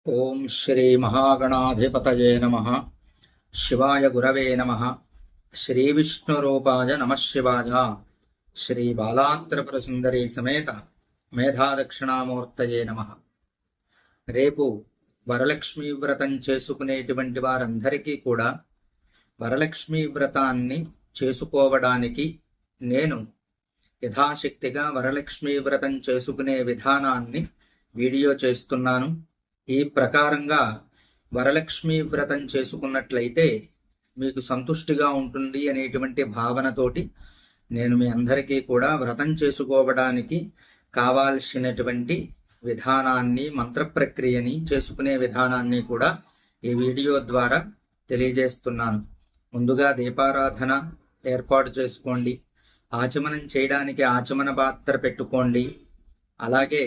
ఓం శ్రీ మహాగణాధిపతయే నమః. శివాయ గురవే నమః. శ్రీ విష్ణురూపాయ నమః శివాయ. శ్రీ బాలాత్రిపుర సుందరీ సమేత మేధాదక్షిణామూర్తయే నమః. రేపు వరలక్ష్మీ వ్రతం చేసుకునేటువంటి వారందరికీ కూడా వరలక్ష్మీ వ్రతాన్ని చేసుకోవడానికి నేను యథాశక్తిగా వరలక్ష్మీ వ్రతం చేసుకునే విధానాన్ని వీడియో చేస్తున్నాను. ఈ ప్రకారంగా వరలక్ష్మీ వ్రతం చేసుకున్నట్లయితే మీకు సంతుష్టిగా ఉంటుంది అనేటువంటి భావనతోటి నేను మీ అందరికీ కూడా వ్రతం చేసుకోవడానికి కావాల్సినటువంటి విధానాన్ని, మంత్ర ప్రక్రియని, చేసుకునే విధానాన్ని కూడా ఈ వీడియో ద్వారా తెలియజేస్తున్నాను. ముందుగా దీపారాధన ఏర్పాటు చేసుకోండి. ఆచమనం చేయడానికి ఆచమన పాత్ర పెట్టుకోండి. అలాగే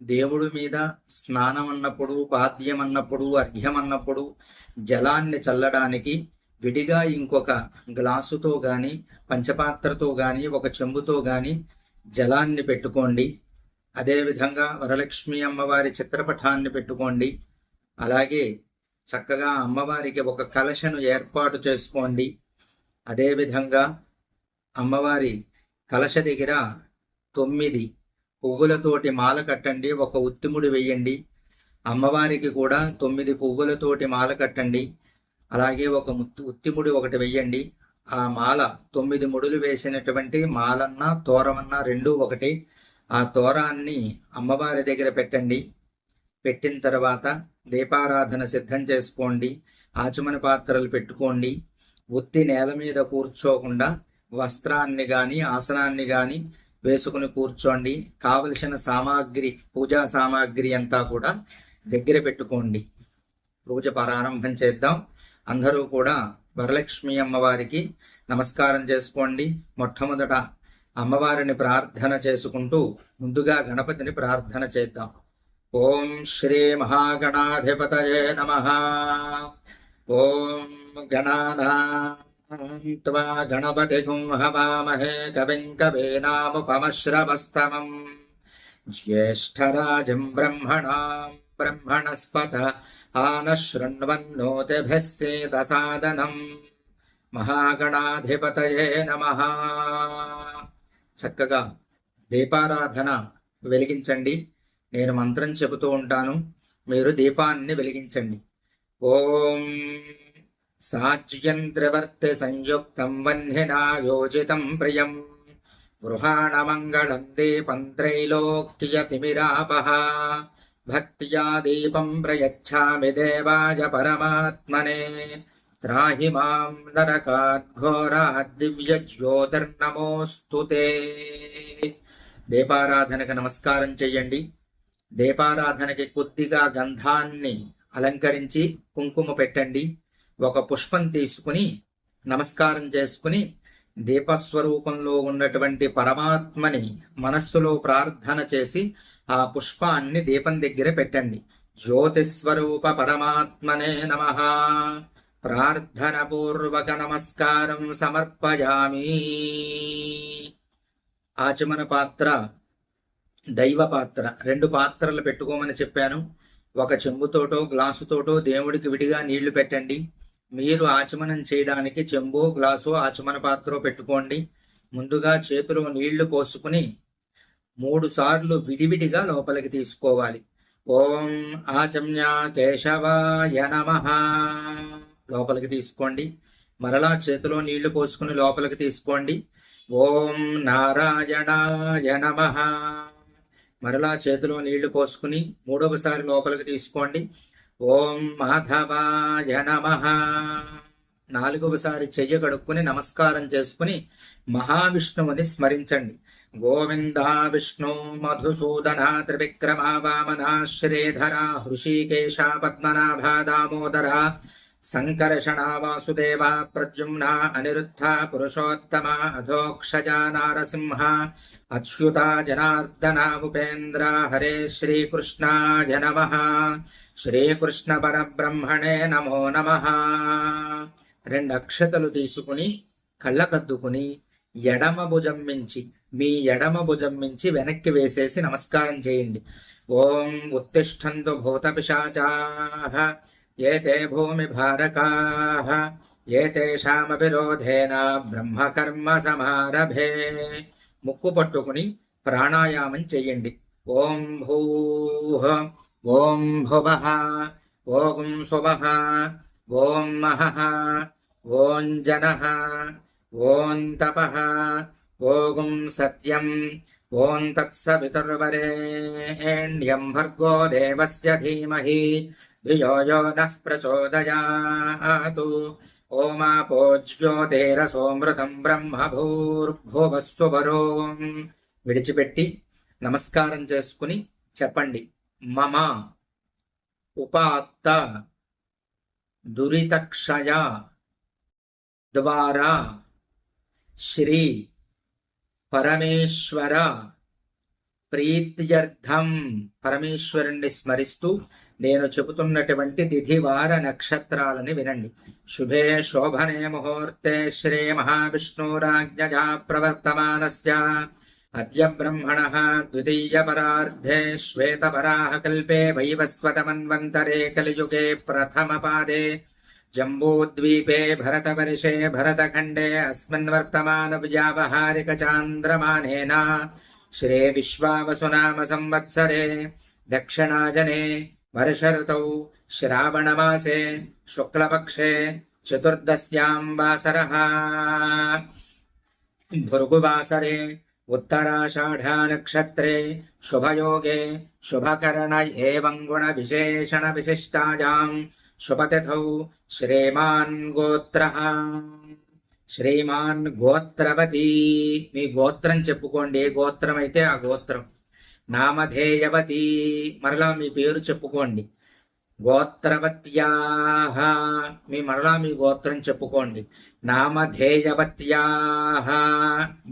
దేవుడి మీద స్నానం అన్నప్పుడు, పాద్యం అన్నప్పుడు, అర్ఘ్యం అన్నప్పుడు జలాన్ని చల్లడానికి విడిగా ఇంకొక గ్లాసుతో గాని, పంచపాత్రతో గాని, ఒక చెంబుతో గాని జలాన్ని పెట్టుకోండి. అదేవిధంగా వరలక్ష్మి అమ్మవారి చిత్రపటాన్ని పెట్టుకోండి. అలాగే చక్కగా అమ్మవారికి ఒక కలశను ఏర్పాటు చేసుకోండి. అదేవిధంగా అమ్మవారి కలశ దగ్గర 9 పువ్వులతోటి మాల కట్టండి. ఒక ఉత్తిముడి వేయండి. అమ్మవారికి కూడా 9 పువ్వులతోటి మాల కట్టండి. అలాగే ఒక ఉత్తిముడి ఒకటి వేయండి. ఆ మాల 9 ముడులు వేసినటువంటి మాలన్నా తోరమన్నా రెండూ ఒకటి. ఆ తోరాన్ని అమ్మవారి దగ్గర పెట్టండి. పెట్టిన తర్వాత దీపారాధన సిద్ధం చేసుకోండి. ఆచమన పాత్రలు పెట్టుకోండి. ఉత్తి నేల మీద కూర్చోకుండా వస్త్రాన్ని గాని, ఆసనాన్ని గాని వేసుకుని కూర్చోండి. కావలసిన సామాగ్రి, పూజా సామాగ్రి అంతా కూడా దగ్గర పెట్టుకోండి. పూజ ప్రారంభం చేద్దాం. అందరూ కూడా వరలక్ష్మి అమ్మవారికి నమస్కారం చేసుకోండి. మొట్టమొదట అమ్మవారిని ప్రార్థన చేసుకుంటూ ముందుగా గణపతిని ప్రార్థన చేద్దాం. ఓం శ్రీ మహాగణాధిపతయే నమః. ఓం గణానా त्वा गणपतिगुं हवामहे कविं कवीनामुपमश्रवस्तमम् ज्येष्ठराजं ब्रह्मणां ब्रह्मणस्पत आनः शृण्वन्नोतिभिः सीदसादनम्. మహాగణాధిపతయే నమః. చక్కగా దీపారాధన వెలిగించండి. నేను మంత్రం చెబుతూ ఉంటాను, మీరు దీపాన్ని వెలిగించండి. ఓం సాజ్యంత్రివర్తి సంయుక్తం వహ్నినా యోజితం ప్రియం గృహాణమంగళం దీపం త్రైలోక్యతిమిరాపః భక్త్యా దీపం ప్రయచ్ఛామి దేవాయ పరమాత్మనే త్రాహి మాం నరకాద్ఘోరాద్ దివ్యజ్యోతిర్నమోస్తుతే. దీపారాధనకు నమస్కారం చెయ్యండి. దీపారాధనకి కొద్దిగా గంధాన్ని అలంకరించి కుంకుమ పెట్టండి. ఒక పుష్పం తీసుకుని నమస్కారం చేసుకుని దీపస్వరూపంలో ఉన్నటువంటి పరమాత్మని మనస్సులో ప్రార్థన చేసి ఆ పుష్పాన్ని దీపం దగ్గర పెట్టండి. జ్యోతిస్వరూప పరమాత్మనే నమః. ప్రార్థన పూర్వక నమస్కారం సమర్పయామి. ఆచమన పాత్ర, దైవ పాత్ర, 2 పాత్రలు పెట్టుకోమని చెప్పాను. ఒక చెంబుతోటో గ్లాసుతోటో దేవుడికి విడిగా నీళ్లు పెట్టండి. మీరు ఆచమనం చేయడానికి చెంబు, గ్లాసు, ఆచమన పాత్ర పెట్టుకోండి. ముందుగా చేతిలో నీళ్లు పోసుకుని 3 సార్లు విడివిడిగా లోపలికి తీసుకోవాలి. ఓం ఆచమ్య కేశవాయ నమః. లోపలికి తీసుకోండి. మరలా చేతిలో నీళ్లు పోసుకుని లోపలికి తీసుకోండి. ఓం నారాయణాయ నమః. మరలా చేతిలో నీళ్లు పోసుకుని 3వసారి లోపలికి తీసుకోండి. ఓం మాధవాయ నమః. 4వసారి చెయ్యి కడుక్కుని నమస్కారం చేసుకుని మహావిష్ణువుని స్మరించండి. గోవింద విష్ణు మధుసూదన త్రివిక్రమ వామన శ్రీధర హృషికేశ పద్మనాభ దామోదర సంకర్షణ వాసుదేవ ప్రద్యుమ్న అనిరుద్ధ పురుషోత్తమ అధోక్షజ నారసింహ అచ్యుత జనార్దన ఉపేంద్ర హరే శ్రీకృష్ణాయ నమః. శ్రీకృష్ణ పరబ్రహ్మణే నమో నమః. 2 అక్షతలు తీసుకుని కళ్ళకద్దుకుని ఎడమ భుజం మించి మీ ఎడమ భుజం నుంచి వెనక్కి వేసేసి నమస్కారం చేయండి. ఓం ఉత్తిష్టంతు భూత పిశాచాః ఏతే భూమి భారకాః ఏతేషామవిరోధేన బ్రహ్మకర్మ సమారభే. ముక్కు పట్టుకుని ప్రాణాయామం చెయ్యండి. ఓం భూః ఓం భువః ఓం శుభః ఓం మహః ఓం జనః ఓం తపః ఓం సత్యం ఓం తత్సవితుర్వరేణ్యం భర్గో దేవస్య ధీమహి ధియో యో నః ప్రచోదయాతు. ఓమాపో జ్యోతిరసోమృతం బ్రహ్మ భూర్భువస్సువరోం. విడిచిపెట్టి నమస్కారం చేసుకుని చెప్పండి. మమ ఉపాత్త దురితక్షయ ద్వారా శ్రీ పరమేశ్వర ప్రీత్యర్థం. పరమేశ్వరుణ్ణి స్మరిస్తూ నేను చెబుతున్నటువంటి తిథివార నక్షత్రాలని వినండి. శుభే శోభనే ముహూర్తే శ్రీ మహావిష్ణురాజ్ఞయా ప్రవర్తమానస్య అద్య బ్రహ్మణః ద్వితీయ పరార్ధే శ్వేతవరాహ కల్పే వైవస్వత మన్వంతరే కలియుగే ప్రథమ పాదే జంబూద్వీపే భరతవర్షే భరతఖండే అస్మిన్ వర్తమాన వ్యావహారిక చాంద్రమానేన శ్రీ విశ్వావసునామ సంవత్సరే దక్షిణాజనే వర్ష ఋతౌ శ్రావణమాసే శుక్లపక్షే చతుర్దశ్యాం వాసరః భృగువాసరే ఉత్తరాషాఢా నక్షత్రే శుభయోగే శుభకరణ ఏవం గుణ విశేషణ విశిష్టాయాం శుభతిథౌ శ్రీమాన్ గోత్రః. శ్రీమాన్ గోత్రవతి. మీ గోత్రం చెప్పుకోండి, ఏ గోత్రం అయితే ఆ గోత్రం. నామధేయవతి. మరలా మీ పేరు చెప్పుకోండి. గోత్రవత్యాః. మీ మరలా మీ గోత్రం చెప్పుకోండి. నామధేయవత్యాః.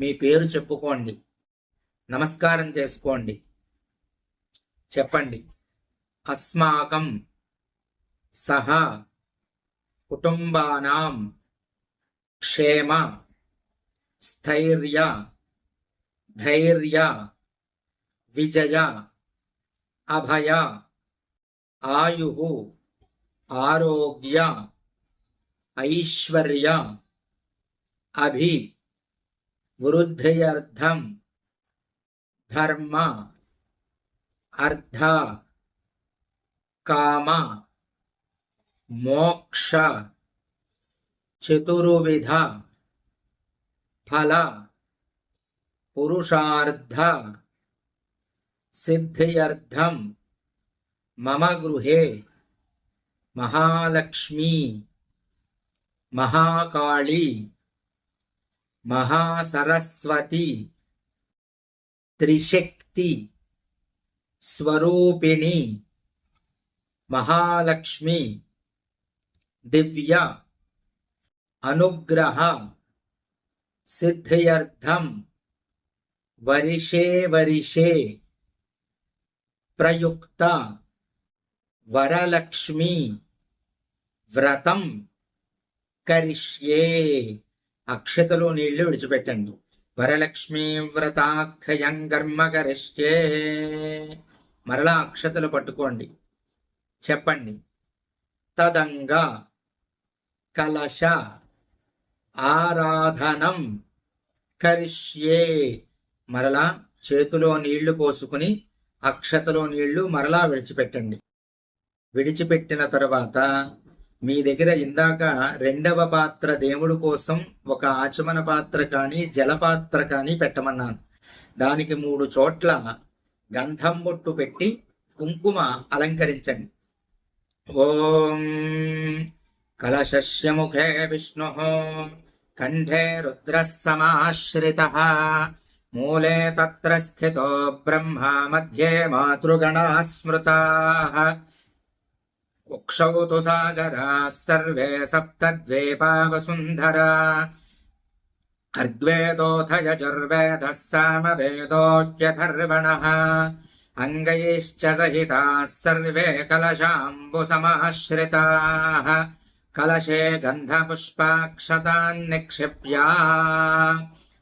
మీ పేరు చెప్పుకోండి. నమస్కారం చేసుకోండి. చెప్పండి. అస్మాకం సహ కుటుంబానాం క్షేమ స్థైర్య ధైర్య విజయ అభయ ఆయు ఆరోగ్య ఐశ్వర్య అభి వృద్ధ్యర్థం ధర్మ అర్థ కామ మోక్ష చతుర్విధ ఫల పురుషార్థ సిద్ధ్యర్థం మమ గృహే మహాలక్ష్మీ మహాకాళీ మహాసరస్వతి త్రిశక్తి స్వరూపిణి మహాలక్ష్మి దివ్య అనుగ్రహ సిద్ధ్యర్థం వర్షే వర్షే ప్రయుక్త వరలక్ష్మి వ్రతం కరిష్యే. అక్షతలో నీళ్లు విడిచిపెట్టండి. వరలక్ష్మీ వ్రతాఖ్యం కర్మ కరిష్యే. మరలా అక్షతలు పట్టుకోండి. చెప్పండి. తదంగా కలశ ఆరాధనం కరిష్యే. మరలా చేతిలో నీళ్లు పోసుకుని అక్షతలో నీళ్లు మరలా విడిచిపెట్టండి. విడిచిపెట్టిన తరువాత మీ దగ్గర ఇందాక రెండవ పాత్ర దేవుడు కోసం ఒక ఆచమన పాత్ర కానీ జలపాత్ర కానీ పెట్టమన్నాను. దానికి 3 చోట్ల గంధం బొట్టు పెట్టి కుంకుమ అలంకరించండి. ఓం కలశస్య ముఖే విష్ణు కంఠే రుద్రః సమాశ్రితః మూలే తత్ర స్థితో బ్రహ్మ మధ్యే మాతృగణాః స్మృతాః ఉక్షౌ తు సాగరాః సర్వే సప్తద్వీపా వసుంధరా ఋగ్వేదోऽథ యజుర్వేదः సామవేదోऽథర్వణः అంగైశ్చ సహితాः సర్వే కలశాంబు సమాశ్రితాః కలశే గంధపుష్పాక్షతాన్ నిక్షిప్య.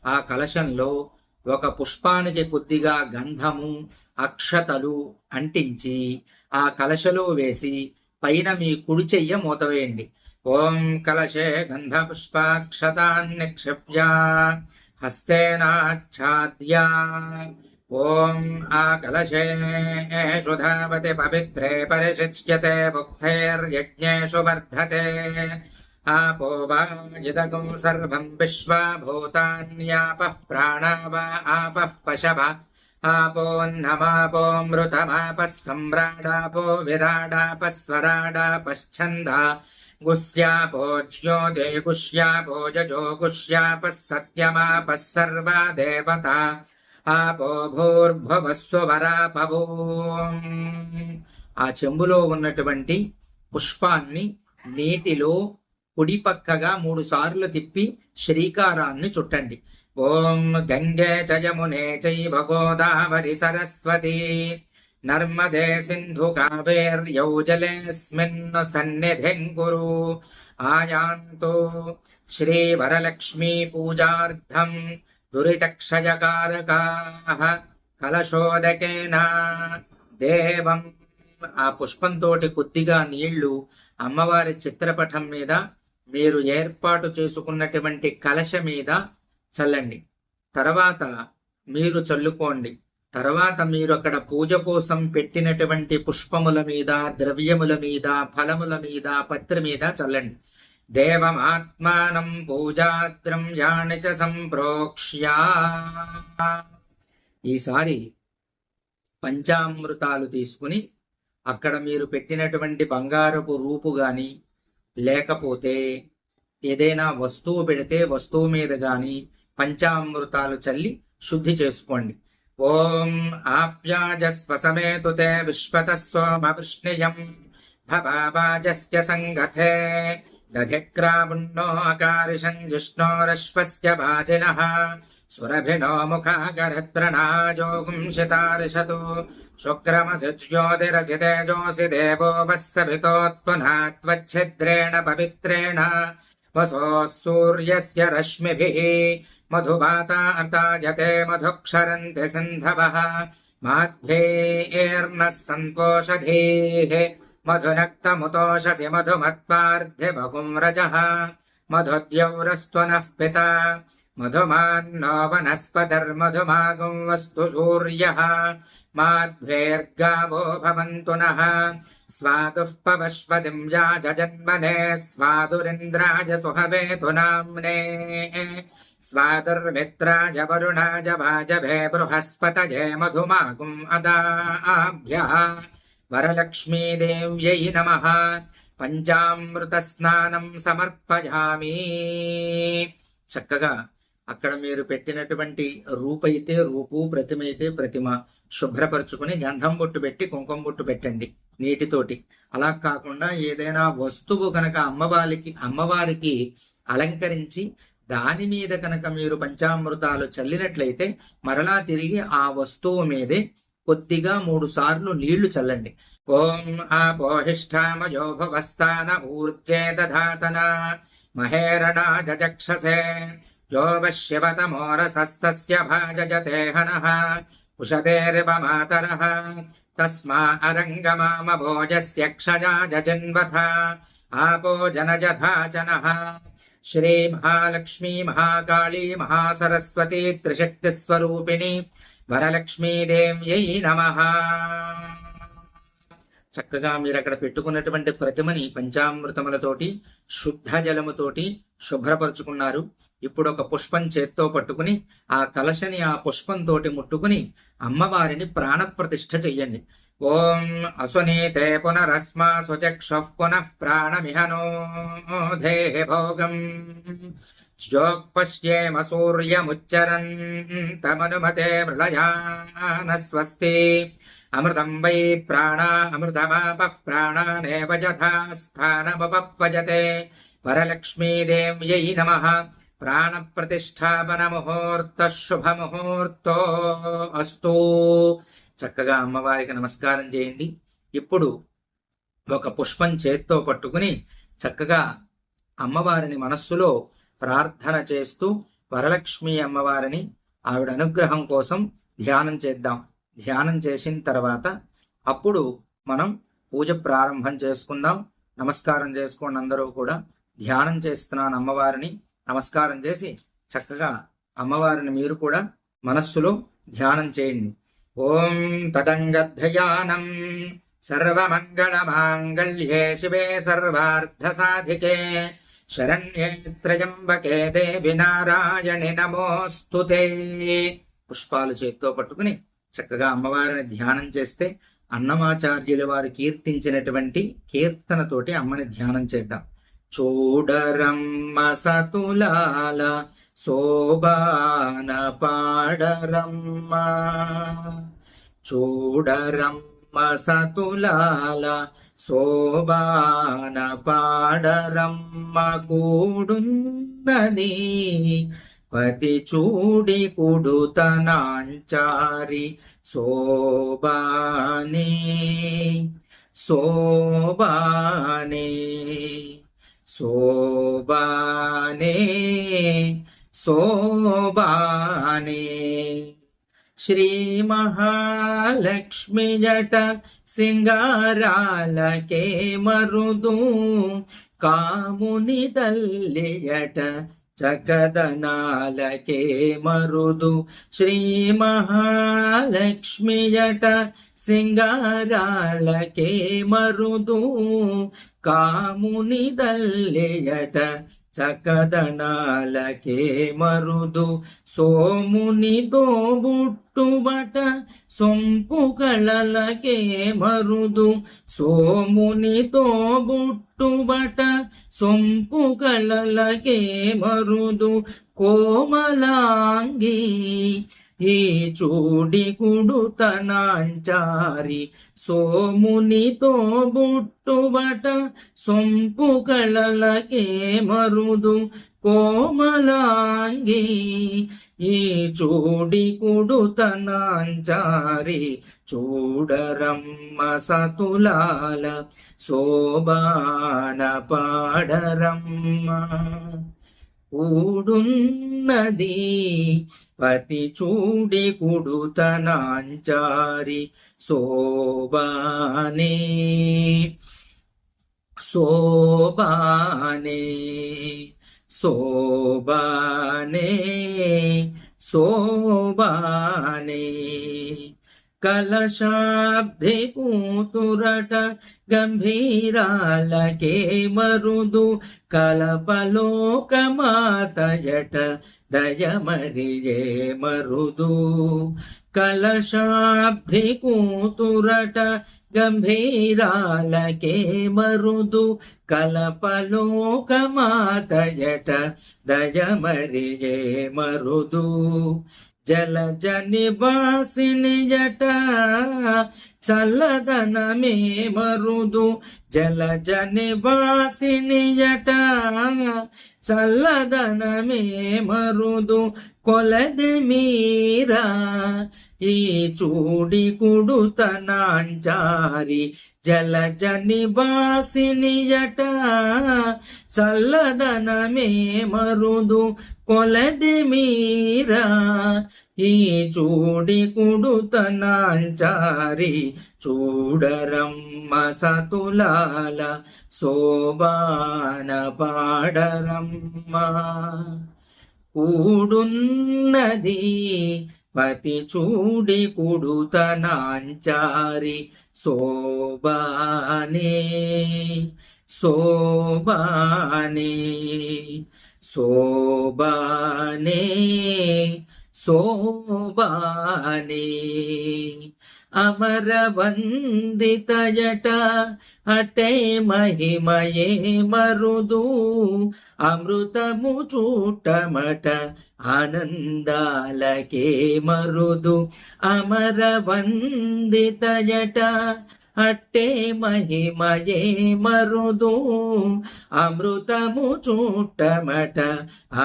ఆ కలశంలో ఒక పుష్పానికి కొద్దిగా గంధము అక్షతలు అంటించి ఆ కలశలో వేసి పైన మీ కుడి చెయ్య మూతవేయండి. ఓం కలశే గంధ పుష్పాక్షతాన్ నిక్షిప్య హస్తేనాచ్ఛాద్య ఓం ఆ కలశేషు ధావతి పవిత్రే పరిశిచ్యతే భుక్తైర్యజ్ఞేషు వర్ధతే आपो वाजिदगुं सर्वं विश्वा भूतान्यापः प्राणा वा आपः पशवः आपोऽन्नमापोऽमृतमापः सम्राडापो विराडापः स्वराडापश्छन्दा गुस्यापो ज्योते गुष्यापो जजो गुष्यापः सत्यमापः सर्वा देवता आपो భూర్భువస్సువరాపవో. ఆ చెంబులో ఉన్నటువంటి పుష్పాన్ని నీటిలో కుడి పక్కగా 3 సార్లు తిప్పి శ్రీకారాన్ని చుట్టండి. ఓం గంగే చ యమునే చైవ గోదావరి సరస్వతి నర్మదే సింధు కావేర్యౌ జలేస్మిన్ సన్నిధిం కురు ఆయాంతు శ్రీ వరలక్ష్మీ పూజార్థం దురితక్షయకారకాః కలశోదకేన దేవం. ఆ పుష్పంతోటి కొద్దిగా నీళ్లు అమ్మవారి చిత్రపటం మీద మీరు ఏర్పాటు చేసుకున్నటువంటి కలశ మీద చల్లండి. తర్వాత మీరు చల్లుకోండి. తర్వాత మీరు అక్కడ పూజ కోసం పెట్టినటువంటి పుష్పముల మీద, ద్రవ్యముల మీద, ఫలముల మీద, పత్రి మీద చల్లండి. దేవమాత్మానం పూజాద్రవ్యాణి చ సంప్రోక్ష్య. ఈసారి పంచామృతాలు తీసుకుని అక్కడ మీరు పెట్టినటువంటి బంగారపు రూపు గాని లేకపోతే ఏదైనా వస్తువు పెడితే వస్తువు మీద గాని పంచామృతాలు చల్లి శుద్ధి చేసుకోండి. ఓం ఆప్యాజస్వ సమేతుతే విశ్వతస్వమవృష్ణియం భవాజస్య సంగతే దధిక్రావున్నో అకారిషం జిష్ణోరశ్వస్య వాజినః సురభినో ముఖాగరత్రణాజోగుంషితారిషతు శుక్రమసిజ్యోతిరసి తేజోసి దేవో వస్సభితోత్పునాత్వచ్ఛిద్రేణ పవిత్రేణ వసోః సూర్యస్య రశ్మిభిః మధువాతాతాయతే మధుక్షరంతి సింధవః మాధ్వేర్నః సంతోషధీః మధునక్తముతోషసి మధుమత్పార్థివగుం రజః మధుద్యౌరస్త్వనః పితా మధుమాన్నో వనస్పతిర్మధుమాగం వస్తు సూర్యః మాధ్వేర్గావో భవంతు నః స్వాదుః పవశ్వతిం యాజన్మనే స్వాదురింద్రాయ సుహవేతు నామ్నే స్వాదుర్మిత్రాయ వరుణాయ వాజభే బృహస్పతయే మధుమాగం అదాభ్యః వరలక్ష్మీదేవ్యై నమః పంచామృత స్నానం సమర్పయామి. చక్కగా అక్కడ మీరు పెట్టినటువంటి రూపైతే రూపు, ప్రతిమ అయితే ప్రతిమ శుభ్రపరుచుకుని గంధం బొట్టు పెట్టి కుంకుమ బొట్టు పెట్టండి నీటితోటి. అలా కాకుండా ఏదైనా వస్తువు కనుక అమ్మవారికి అలంకరించి దాని మీద కనుక మీరు పంచామృతాలు చల్లినట్లయితే మరలా తిరిగి ఆ వస్తువు మీదే కొద్దిగా 3 సార్లు నీళ్లు చల్లండి. ఓం ఆపోహిష్ఠామయో భవస్థాన ఊర్జే దధాతన మహేరణా జజక్షసే यो वश्यवतमोरसस्तस्य भाजजते हनः उषतेरिव मातरः तस्मा अरङ्गमामभोजस्य क्षया जजन्वथ आपो जनजथा जनः श्रीमहालक्ष्मी महाकाली महासरस्वती त्रिशक्तिस्वरूपिणी వరలక్ష్మీదేవ్యై నమః. చక్కగా మీరు అక్కడ పెట్టుకున్నటువంటి ప్రతిమని పంచామృతములతోటి శుద్ధ జలముతోటి శుభ్రపరుచుకున్నారు. ఇప్పుడు ఒక పుష్పం చేత్తో పట్టుకుని ఆ కలశని ఆ పుష్పంతోటి ముట్టుకుని అమ్మవారిని ప్రాణప్రతిష్ఠ చెయ్యండి. ఓం అసునీతే పునరస్మా సుచక్షుః పునః ప్రాణమిహనో దేహి భోగం జ్యోక్పశ్యేమ సూర్యముచ్చరంతమనుమతే మృళయాన స్వస్తి అమృతం వై ప్రాణా అమృతమాపః ప్రాణానేవ యథా స్థానముపపజతే వరలక్ష్మీదేవ్యై నమః. ప్రాణప్రతిష్ఠాపన ముహూర్త శుభముహూర్తో అస్తు. చక్కగా అమ్మవారికి నమస్కారం చేయండి. ఇప్పుడు ఒక పుష్పం చేత్తో పట్టుకుని చక్కగా అమ్మవారిని మనస్సులో ప్రార్థన చేస్తూ వరలక్ష్మి అమ్మవారిని ఆవిడ అనుగ్రహం కోసం ధ్యానం చేద్దాం. ధ్యానం చేసిన తర్వాత అప్పుడు మనం పూజ ప్రారంభం చేసుకుందాం. నమస్కారం చేసుకోండి అందరూ కూడా. ధ్యానం చేస్తున్నాను అమ్మవారిని. నమస్కారం చేసి చక్కగా అమ్మవారిని మీరు కూడా మనస్సులో ధ్యానం చేయండి. ఓం తదంగధ్యానం సర్వమంగళమాంగళ్యే శివే సర్వార్థసాధికే శరణ్యే త్రయంబకే దేవి నారాయణి నమోస్తుతే. పుష్పాలు చేత్తో పట్టుకుని చక్కగా అమ్మవారిని ధ్యానం చేస్తే అన్నమాచార్యుల వారు కీర్తించినటువంటి కీర్తనతోటి అమ్మని ధ్యానం చేద్దాం. చూడరమ్మ సతులాల శోభాన పాడరమ్మ, చూడరమ్మ సతులాల శోభాన పాడరమ్మ, కూడున్నది పతి చూడి కుడుతనాంచారి శోభానే శోభానే శోభానే శోభానే. శ్రీ మహాలక్ష్మి జట సింగారాలకే మరుదు, కాముని తల్లియట చకదనాలకే మరుదు. శ్రీ మహాలక్ష్మి జట సింగారాలకే మరుదు, కాముని తల్లియట చకదనాలకే మరుదు. సోముని తోబుట్టుబట సొంపు కళలకే మరుదు, సోముని తోబుట్టుబట సొంపు కళలకే మరుదు. కోమలాంగి ఈ చూడి కుడుతనాంచారి సోమునితో బుట్టుబట సొంపు కళలకే మరుదు. కోమలాంగి ఈ చూడి కుడుతనాంచారి చూడరమ్మ సతులాల శోభాన పాడరమ్మ. కూడున్నది పతి చూడి కుడుతనాంచారి శోభానే శోభానే శోభానే శోభానే. కలశాబ్ది కూతురట గంభీరాలకే మరుదు, కలపలోకమాతయట దయమరియే మరుదు. కలశాబ్ది కూతురట గంభీరాలకే మరుదు, కలపలోకమాతయట దయమరియే మరుదు. జలజ నివాసిని జట చల్లదనమే మరుదు, జలజ నివాసిని జట చల్లదనమే మరుదు. కొలది మీరా ఈ చూడి కుడుతనాంచారి జలజ నివాసిని జట చల్లదనమే మరుదు. కొలది మీరా ఈ చూడి కుడుతనాంచారి చూడరమ్మ సతులాల శోభాన పాడరమ్మ. కూడున్నది పతి చూడి కుడుతనాంచారి శోభానే శోభానే శోభానే శోభానే. అమరవందితయట అటే మహిమయే మరుదు, అమృతము చూటమట ఆనందాలకే మరుదు. అమరవందితయట అట్టే మహిమయే మరుదు, అమృతము చూటమట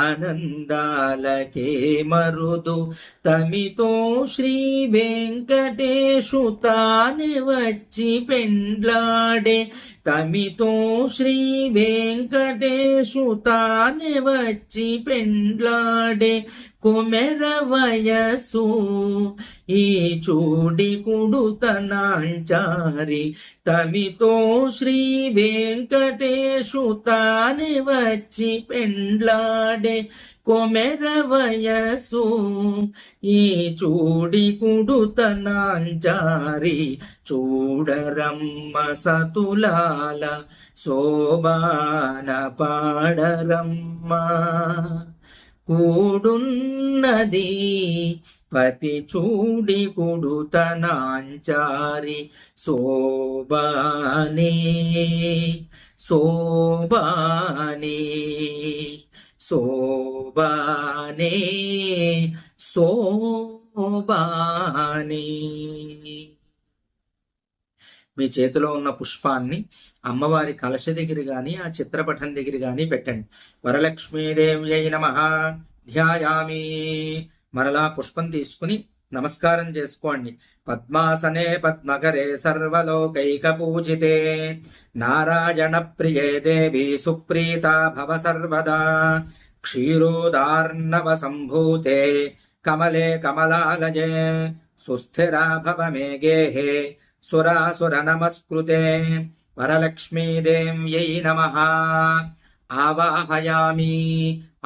ఆనందాలకే మరుదు. తమితో శ్రీ వెంకటేశు తానే వచ్చి పెండ్లాడే, తమితో శ్రీ వెంకటేశు తానే వచ్చి పెండ్లాడే. కుమెర వయసు ఈ చూడి కుడుతనాంచారి తమితో శ్రీ వెంకటేశు తానే వచ్చి పెండ్లాడే కొమెర వయసు ఈ చూడి కుడుతనాంచారి చూడరమ్మ సతులాల శోభాన పాడరమ్మ కూడున్నది పతి చూడి కుడుతనాంచారి శోభానే శోభానే శోభానే శోభానే. మీ చేతిలో ఉన్న పుష్పాన్ని అమ్మవారి కలశ దగ్గర గాని ఆ చిత్రపటం దగ్గర గాని పెట్టండి. వరలక్ష్మీదేవ్యై నమః ధ్యాయామి. మరలా పుష్పం తీసుకుని నమస్కారం చేసుకోండి. పద్మాసనే పద్మకరే సర్వలోకైక పూజితే నారాయణ ప్రియే దేవి సుప్రీతా భవ సర్వదా క్షీరోదార్ణవ సంభూతే కమలే కమలాలయే సుస్థిరా భవ మే గేహే సురాసుర నమస్కృతే వరలక్ష్మీదేవ్యై నమః ఆవాహయామి.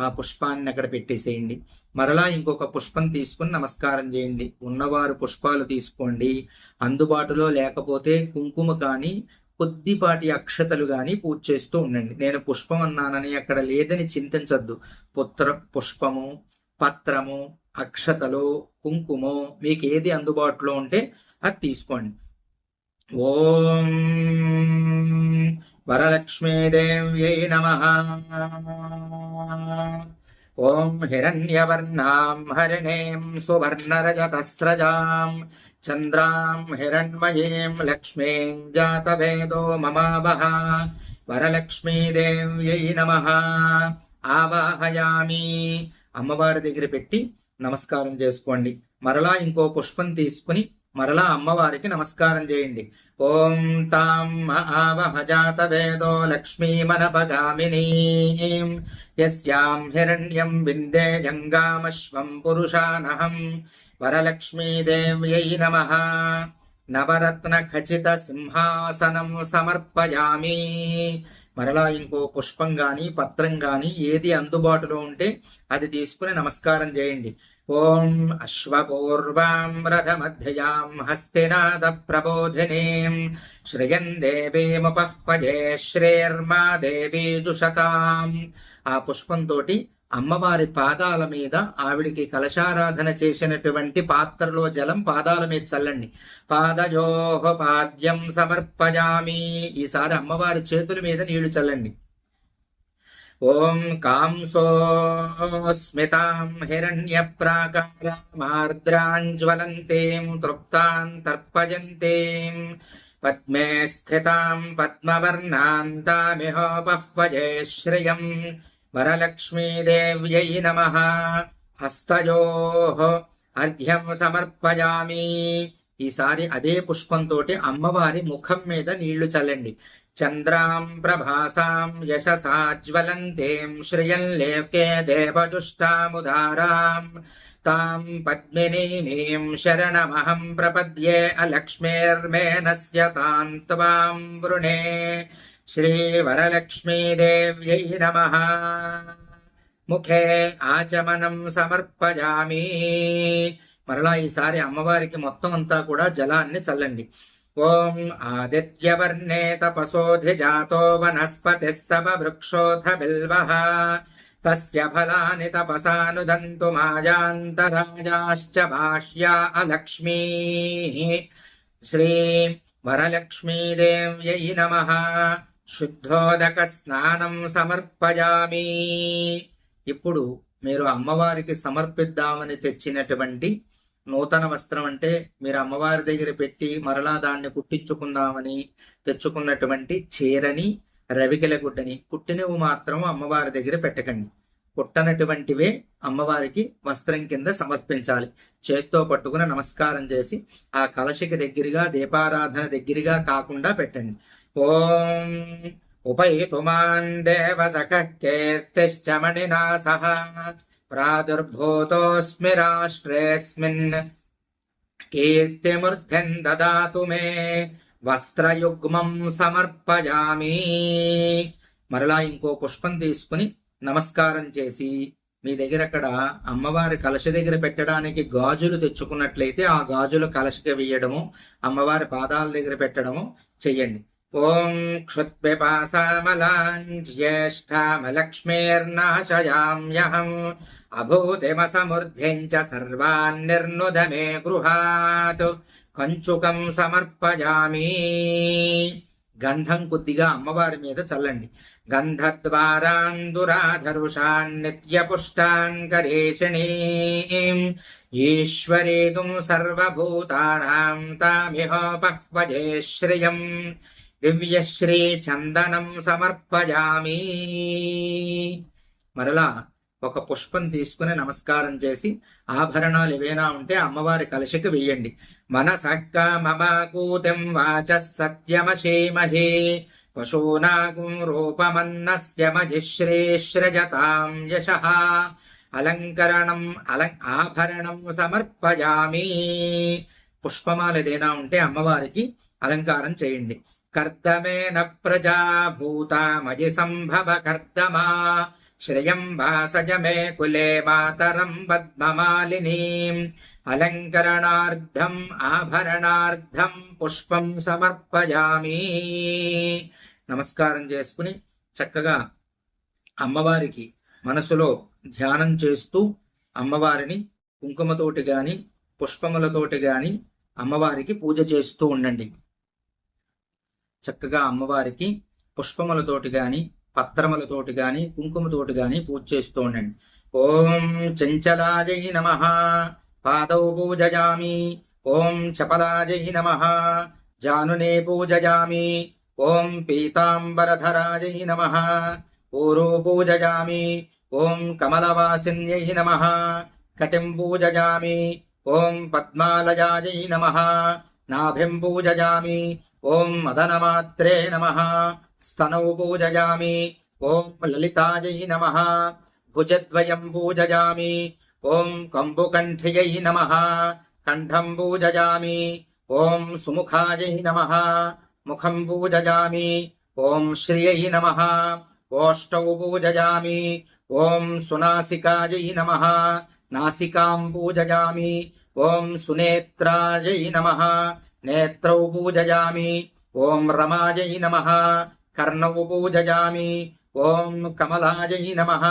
ఆ పుష్పాన్ని అక్కడ పెట్టేసేయండి. మరలా ఇంకొక పుష్పం తీసుకుని నమస్కారం చేయండి. ఉన్నవారు పుష్పాలు తీసుకోండి. అందుబాటులో లేకపోతే కుంకుమ కానీ కొద్దిపాటి అక్షతలు కానీ పూజ చేస్తూ ఉండండి. నేను పుష్పం అన్నానని అక్కడ లేదని చింతించద్దు. పుష్పము, పత్రము, అక్షతలు, కుంకుమో మీకు ఏది అందుబాటులో ఉంటే అది తీసుకోండి. ఓం వరలక్ష్మీదేవ్యై నమః. ఓం హిరణ్యవర్ణాం హరిణీం సువర్ణరజతస్రజాం చంద్రాం హిరణ్మయీం లక్ష్మీం జాతవేదో మమావహ వరలక్ష్మీదేవ్యై నమః ఆవాహయామి. అమ్మవారి దగ్గర పెట్టి నమస్కారం చేసుకోండి. మరలా ఇంకో పుష్పం తీసుకుని మరలా అమ్మవారికి నమస్కారం చేయండి. ఓం తాం ఆవహ జాతవేదో లక్ష్మీమనపగామినీం యస్యాం హిరణ్యం విందేయంగామశ్వం పురుషానహం వరలక్ష్మీదేవ్యై నమః నవరత్న ఖచిత సింహాసనం సమర్పయామి. మరలా ఇంకో పుష్పం గాని పత్రం గాని ఏది అందుబాటులో ఉంటే అది తీసుకుని నమస్కారం చేయండి. ఓం అశ్వపూర్వాం రథమధ్యయాం హస్తినాద ప్రబోధినీం శ్రియం దేవీముపహ్వజే శ్రేర్మా దేవీ జుషతాం. ఆ పుష్పంతోటి అమ్మవారి పాదాల మీద ఆవిడికి కలశారాధన చేసినటువంటి పాత్రలో జలం పాదాల మీద చల్లండి. పాదయోహ పాద్యం సమర్పయామి. ఈసారి అమ్మవారి చేతుల మీద నీళ్లు చల్లండి. ఓం కాంసోస్మితాం హిరణ్యప్రాకారామార్ద్రాంజ్వలంతీం తృప్తాం తర్పయంతీం పద్మే స్థితాం పద్మవర్ణాంతామిహోపహ్వజే శ్రియం వరలక్ష్మీదేవ్యై నమః హస్తయోః అర్ఘ్యం సమర్పయామి. ఈసారి అదే పుష్పంతోటి అమ్మవారి ముఖం మీద నీళ్లు చల్లండి. చంద్రాం ప్రభాసాం యశసాజ్వలంతీం శ్రియం లేకే దేవజుష్టాముదారాం తాం పద్మినీమీం శరణమహం ప్రపద్యే అలక్ష్మీర్మేనస్య తాం త్వాం వృణే శ్రీవరలక్ష్మీదేవ్యై నమః ముఖే ఆచమనం సమర్పయామి. మరలా ఈసారి అమ్మవారికి మొత్తం అంతా కూడా జలాన్ని చల్లండి. ఓం ఆదిత్యవర్ణే తపసోధిజాతో వనస్పతిస్తవ వృక్షోథ బిల్వః తస్య ఫలాని తపసానుదంతు మాయాంతరాయాశ్చ భాష్యా అలక్ష్మీః శ్రీ వరలక్ష్మీదేవ్యై నమః శుద్ధోదక స్నానం సమర్పయామి. ఇప్పుడు మీరు అమ్మవారికి సమర్పిద్దామని తెచ్చినటువంటి నూతన వస్త్రం, అంటే మీరు అమ్మవారి దగ్గర పెట్టి మరలా దాన్ని కుట్టించుకుందామని తెచ్చుకున్నటువంటి చీరని, రవికెల గుడ్డని, కుట్టినవి మాత్రం అమ్మవారి దగ్గర పెట్టకండి. కుట్టనటువంటివే అమ్మవారికి వస్త్రం కింద సమర్పించాలి. చేత్తో పట్టుకుని నమస్కారం చేసి ఆ కలశకి దగ్గరగా, దీపారాధన దగ్గరగా కాకుండా పెట్టండి. ఓం ఉపైతుమాన్ దేవసఖః కీర్తిశ్చ మణినా సహ ప్రాదుర్భూతోస్మి రాష్ట్రేస్మిన్ కీర్తిమూర్తిం దదాతు మే వస్త్రయుగ్మం సమర్పయామి. మరలా ఇంకో పుష్పం తీసుకుని నమస్కారం చేసి మీ దగ్గర అక్కడ అమ్మవారి కలశ దగ్గర పెట్టడానికి గాజులు తెచ్చుకున్నట్లయితే ఆ గాజులు కలశకి వేయడము, అమ్మవారి పాదాల దగ్గర పెట్టడము చెయ్యండి. ఓం క్షుత్పిపాసామలాజ్యేష్ఠామలక్ష్మీర్నాశయామ్యహం అభూతిమసమృద్ధిం చ సర్వాన్ నిర్నుద మే గృహాత్ కంచుకం సమర్పయామి. గంధం కొద్దిగా అమ్మవారి మీద చల్లండి. గంధద్వారాందురాధరుషాన్ నిత్యపుష్టాంకరేషిణీం ఈశ్వరేతుం సర్వభూతానాం తామిహోపహ్వజే శ్రియం దివ్యశ్రీ చందనం సమర్పయామి. మరలా ఒక పుష్పం తీసుకుని నమస్కారం చేసి ఆభరణాలు ఏవైనా ఉంటే అమ్మవారి కలశకి వెయ్యండి. మనసః కామమాకూతిం వాచః సత్యమశేమహే పశూనాగుం రూపమన్నస్య మజిశ్రేశ్రజతాం యశః అలంకరణం ఆభరణం సమర్పయామి. పుష్పమాల ఏదైనా ఉంటే అమ్మవారికి అలంకారం చేయండి. కర్దమేన ప్రజాభూతామజి సంభవ కర్దమా శ్రియం వాసజ మే కులే మాతరం పద్మమాలినీం అలంకరణార్థం ఆభరణార్థం పుష్పం సమర్పయామి. నమస్కారం చేసుకుని చక్కగా అమ్మవారికి మనసులో ధ్యానం చేస్తూ అమ్మవారిని కుంకుమతోటి గాని పుష్పములతోటి గాని అమ్మవారికి పూజ చేస్తూ ఉండండి. చక్కగా అమ్మవారికి పుష్పములతోటి గాని పత్రములతోటి గాని కుంకుమతోటి గాని పూజ చేస్తూ ఉండండి. ఓం చంచలాజై నమః పాదౌ పూజయామి. ఓం చపలాజై నమః జానునే పూజయామి. ఓం పీతాంబరధరాజై నమః ఊరూ పూజయామి. ఓం కమలవాసిన్యై నమః కటిం పూజయామి. ఓం పద్మాలయాజై నమః నాభిం పూజయామి. ఓం మదనమాత్రే నమః స్తనౌ పూజయామి. ఓం లలితాజై నమః భుజద్వయం పూజయామి. ఓం కంబుకంఠ్యై నమః కంఠం పూజయామి. ఓం సుముఖాజై నమః ముఖం పూజయామి. ఓం శ్రియై నమః ఓష్టౌ పూజయామి. ఓం సునాసికాజై నమః నాసికాం పూజయామి. ఓం సునేత్రాజై నమః నేత్రౌ పూజయామి. ఓం రమాజై నమః కర్ణౌ పూజయామి. ఓం కమలాజై నమః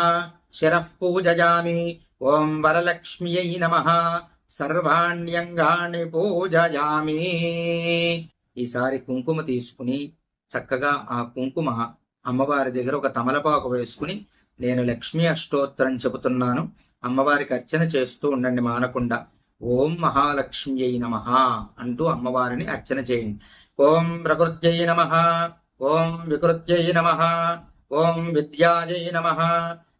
శిరః పూజయామి. ఓం వరలక్ష్మ్యై నమః సర్వాణ్యంగాని పూజయామి. ఈసారి కుంకుమ తీసుకుని చక్కగా ఆ కుంకుమ అమ్మవారి దగ్గర ఒక తమలపాకు వేసుకుని నేను లక్ష్మీ అష్టోత్తరం చెబుతున్నాను, అమ్మవారికి అర్చన చేస్తూ ఉండండి మానకుండా. ఓం మహాలక్ష్మ్యై నమః అంటూ అమ్మవారిని అర్చన చేయండి. ఓం ప్రకృత్యై నమః. ఓం వికృత్యై నమః. ఓం విద్యాజై నమః.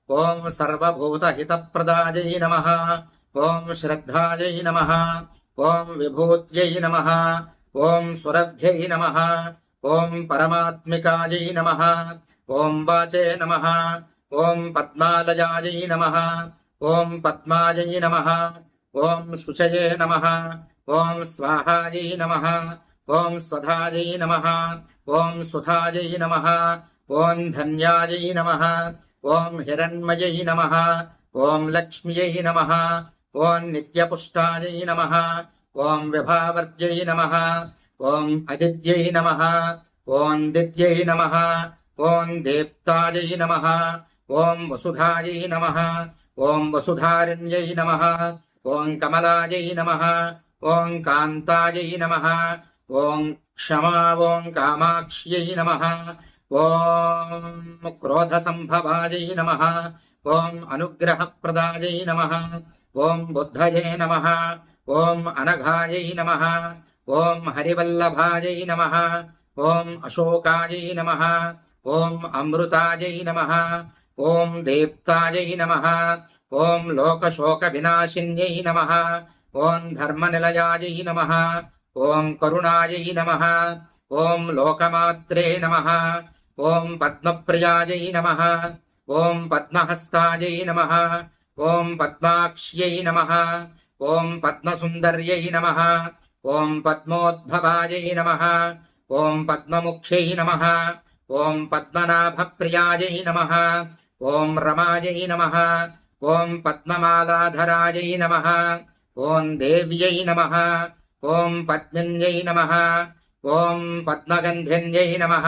ఓం సర్వభూతహితప్రదాజై నమః. ఓం శ్రద్ధాజై నమః. ఓం విభూత్యై నమః. ఓం సురభ్యై నమః. ఓం పరమాత్మికాజై నమః. ఓం వాచే నమః. ఓం పద్మాలయాజై నమః. ఓం పద్మాజై నమః. ఓం శుచయే నమః. ఓం స్వాహాజై నమః. ఓం స్వధాజై నమః. ఓం సుధాజై నమః. ఓం ధన్యాజై నమః. ఓం హిరణ్మయై నమః. ఓం లక్ష్మ్యై నమః. ఓం నిత్యపుష్టాజై నమః. ఓం విభావర్త్యై నమః. ఓం అదిత్యై నమః. ఓం దిత్యై నమః. ఓం దేప్తాజై నమః. ఓం వసుధాజై నమః. ఓం వసుధారణ్యై నమః. ఓం కమలాజై నమః. ఓం కాంతాజై నమః. ఓం క్షమా ఓం కామాక్ష్యై నమః. ఓం క్రోధసంభవాజై నమః. ఓం అనుగ్రహప్రదాజై నమః. ఓం బుద్ధయే నమః. ఓం అనఘాయై నమః. ఓం హరివల్లభాజై నమః. ఓం అశోకాజై నమః. ఓం అమృతాజై నమః. ఓం దేప్తాజై నమః. ఓం లోకశోక వినాశిన్యై నమః. ఓం ధర్మనిలయాజై నమః. ఓం కరుణాజై నమః. ఓం లోకమాత్రే నమః. ఓం పద్మప్రియాజై నమః. ఓం పద్మహస్తాజై నమః. ఓం పద్మాక్ష్యై నమః. ఓం పద్మసుందర్యై నమః. ఓం పద్మోద్భవాయై నమః. ఓం పద్మముఖ్యై నమః. ఓం పద్మనాభప్రియాయై నమః. ఓం రమాయై నమః. ఓం పద్మమాలాధరాయై నమః. ఓం దేవ్యై నమః. ఓం పద్మిన్యై నమః. ఓం పద్మగంధిన్యై నమః.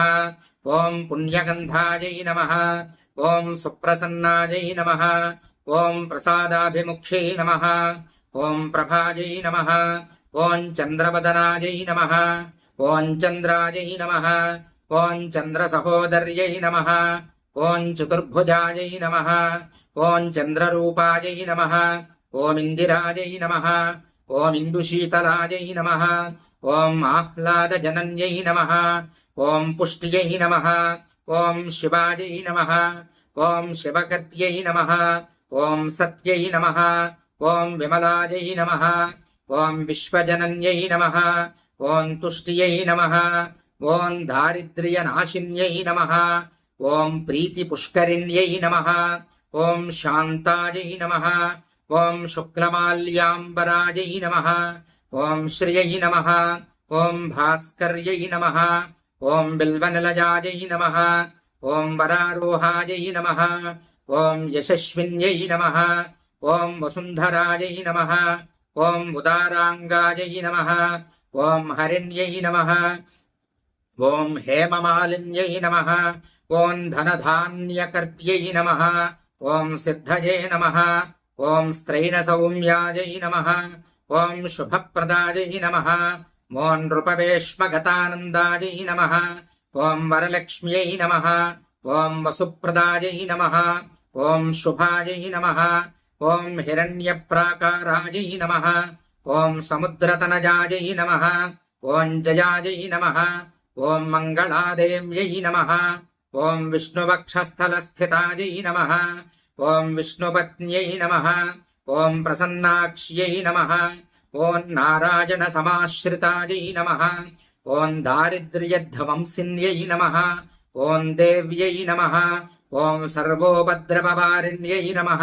ఓం పుణ్యగంధాయై నమః. ఓం సుప్రసన్నాయై నమః. ఓం ప్రసాదాభిముఖ్యై నమః. ఓం ప్రభాయై నమః. ఓం చంద్రవదనాయై నమః. ఓం చంద్రాయై నమః. ఓం చంద్రసహోదర్యై నమః. ఓం చతుర్భుజాయై నమః. ఓం చంద్రరూపాయై నమః. ఓం ఇందిరాయై నమః. ఓం ఇందుశీతలాయై నమః. ఓం ఆహ్లాదజనన్యై నమః. ఓం పుష్ట్యై నమః. ఓం శివాయై నమః. ఓం శివగత్యై నమః. ఓం సత్యై నమః. ఓం విమలాయై నమః. ఓం విశ్వజనన్యై నమః. ఓం తుష్ట్యై నమః. ఓం దారిద్ర్యనాశిన్యై నమః. ఓం ప్రీతిపుష్కరిణ్యై నమః. ఓం శాంతాయై నమః. ఓం శుక్లమాల్యాంబరాయై నమః. ఓం శ్రియై నమః. ఓం భాస్కర్యై నమః. ఓం బిల్వనిలయాయై నమః. ఓం వరారోహాయై నమః. ఓం యశస్విన్యై నమః. ఓం వసుంధరాయై నమః. ఓం ఉదారాంగాయై నమః. ఓం హరిణ్యై నమః. ఓం హేమమాలిన్యై నమః. ఓం ధనధాన్యకర్త్యై నమః. ఓం సిద్ధయే నమః. ఓం స్త్రైణసౌమ్యాయై నమః. ఓం శుభప్రదాయై నమః. ఓం నృపవేష్మగతానందాయై నమః. ఓం వరలక్ష్మ్యై నమః. ఓం వసుప్రదాయై నమః. ఓం శుభాయై నమః. ఓం హిరణ్యప్రాకారాయై నమః. ఓం సముద్రతనజాయై నమః. ఓం జయాయై నమః. ఓం మంగళాదేవ్యై నమః. ఓం విష్ణువక్షస్థలస్థితాయై నమః. ఓం విష్ణుపత్న్యై నమః. ఓం ప్రసన్నాక్ష్యై నమః. ఓం నారాయణ సమాశ్రితాయై నమః. ఓం దారిద్ర్యధ్వంసిన్యై నమః. ఓం దేవ్యై నమః. ఓం సర్వోపద్రవవారిణ్యై నమః.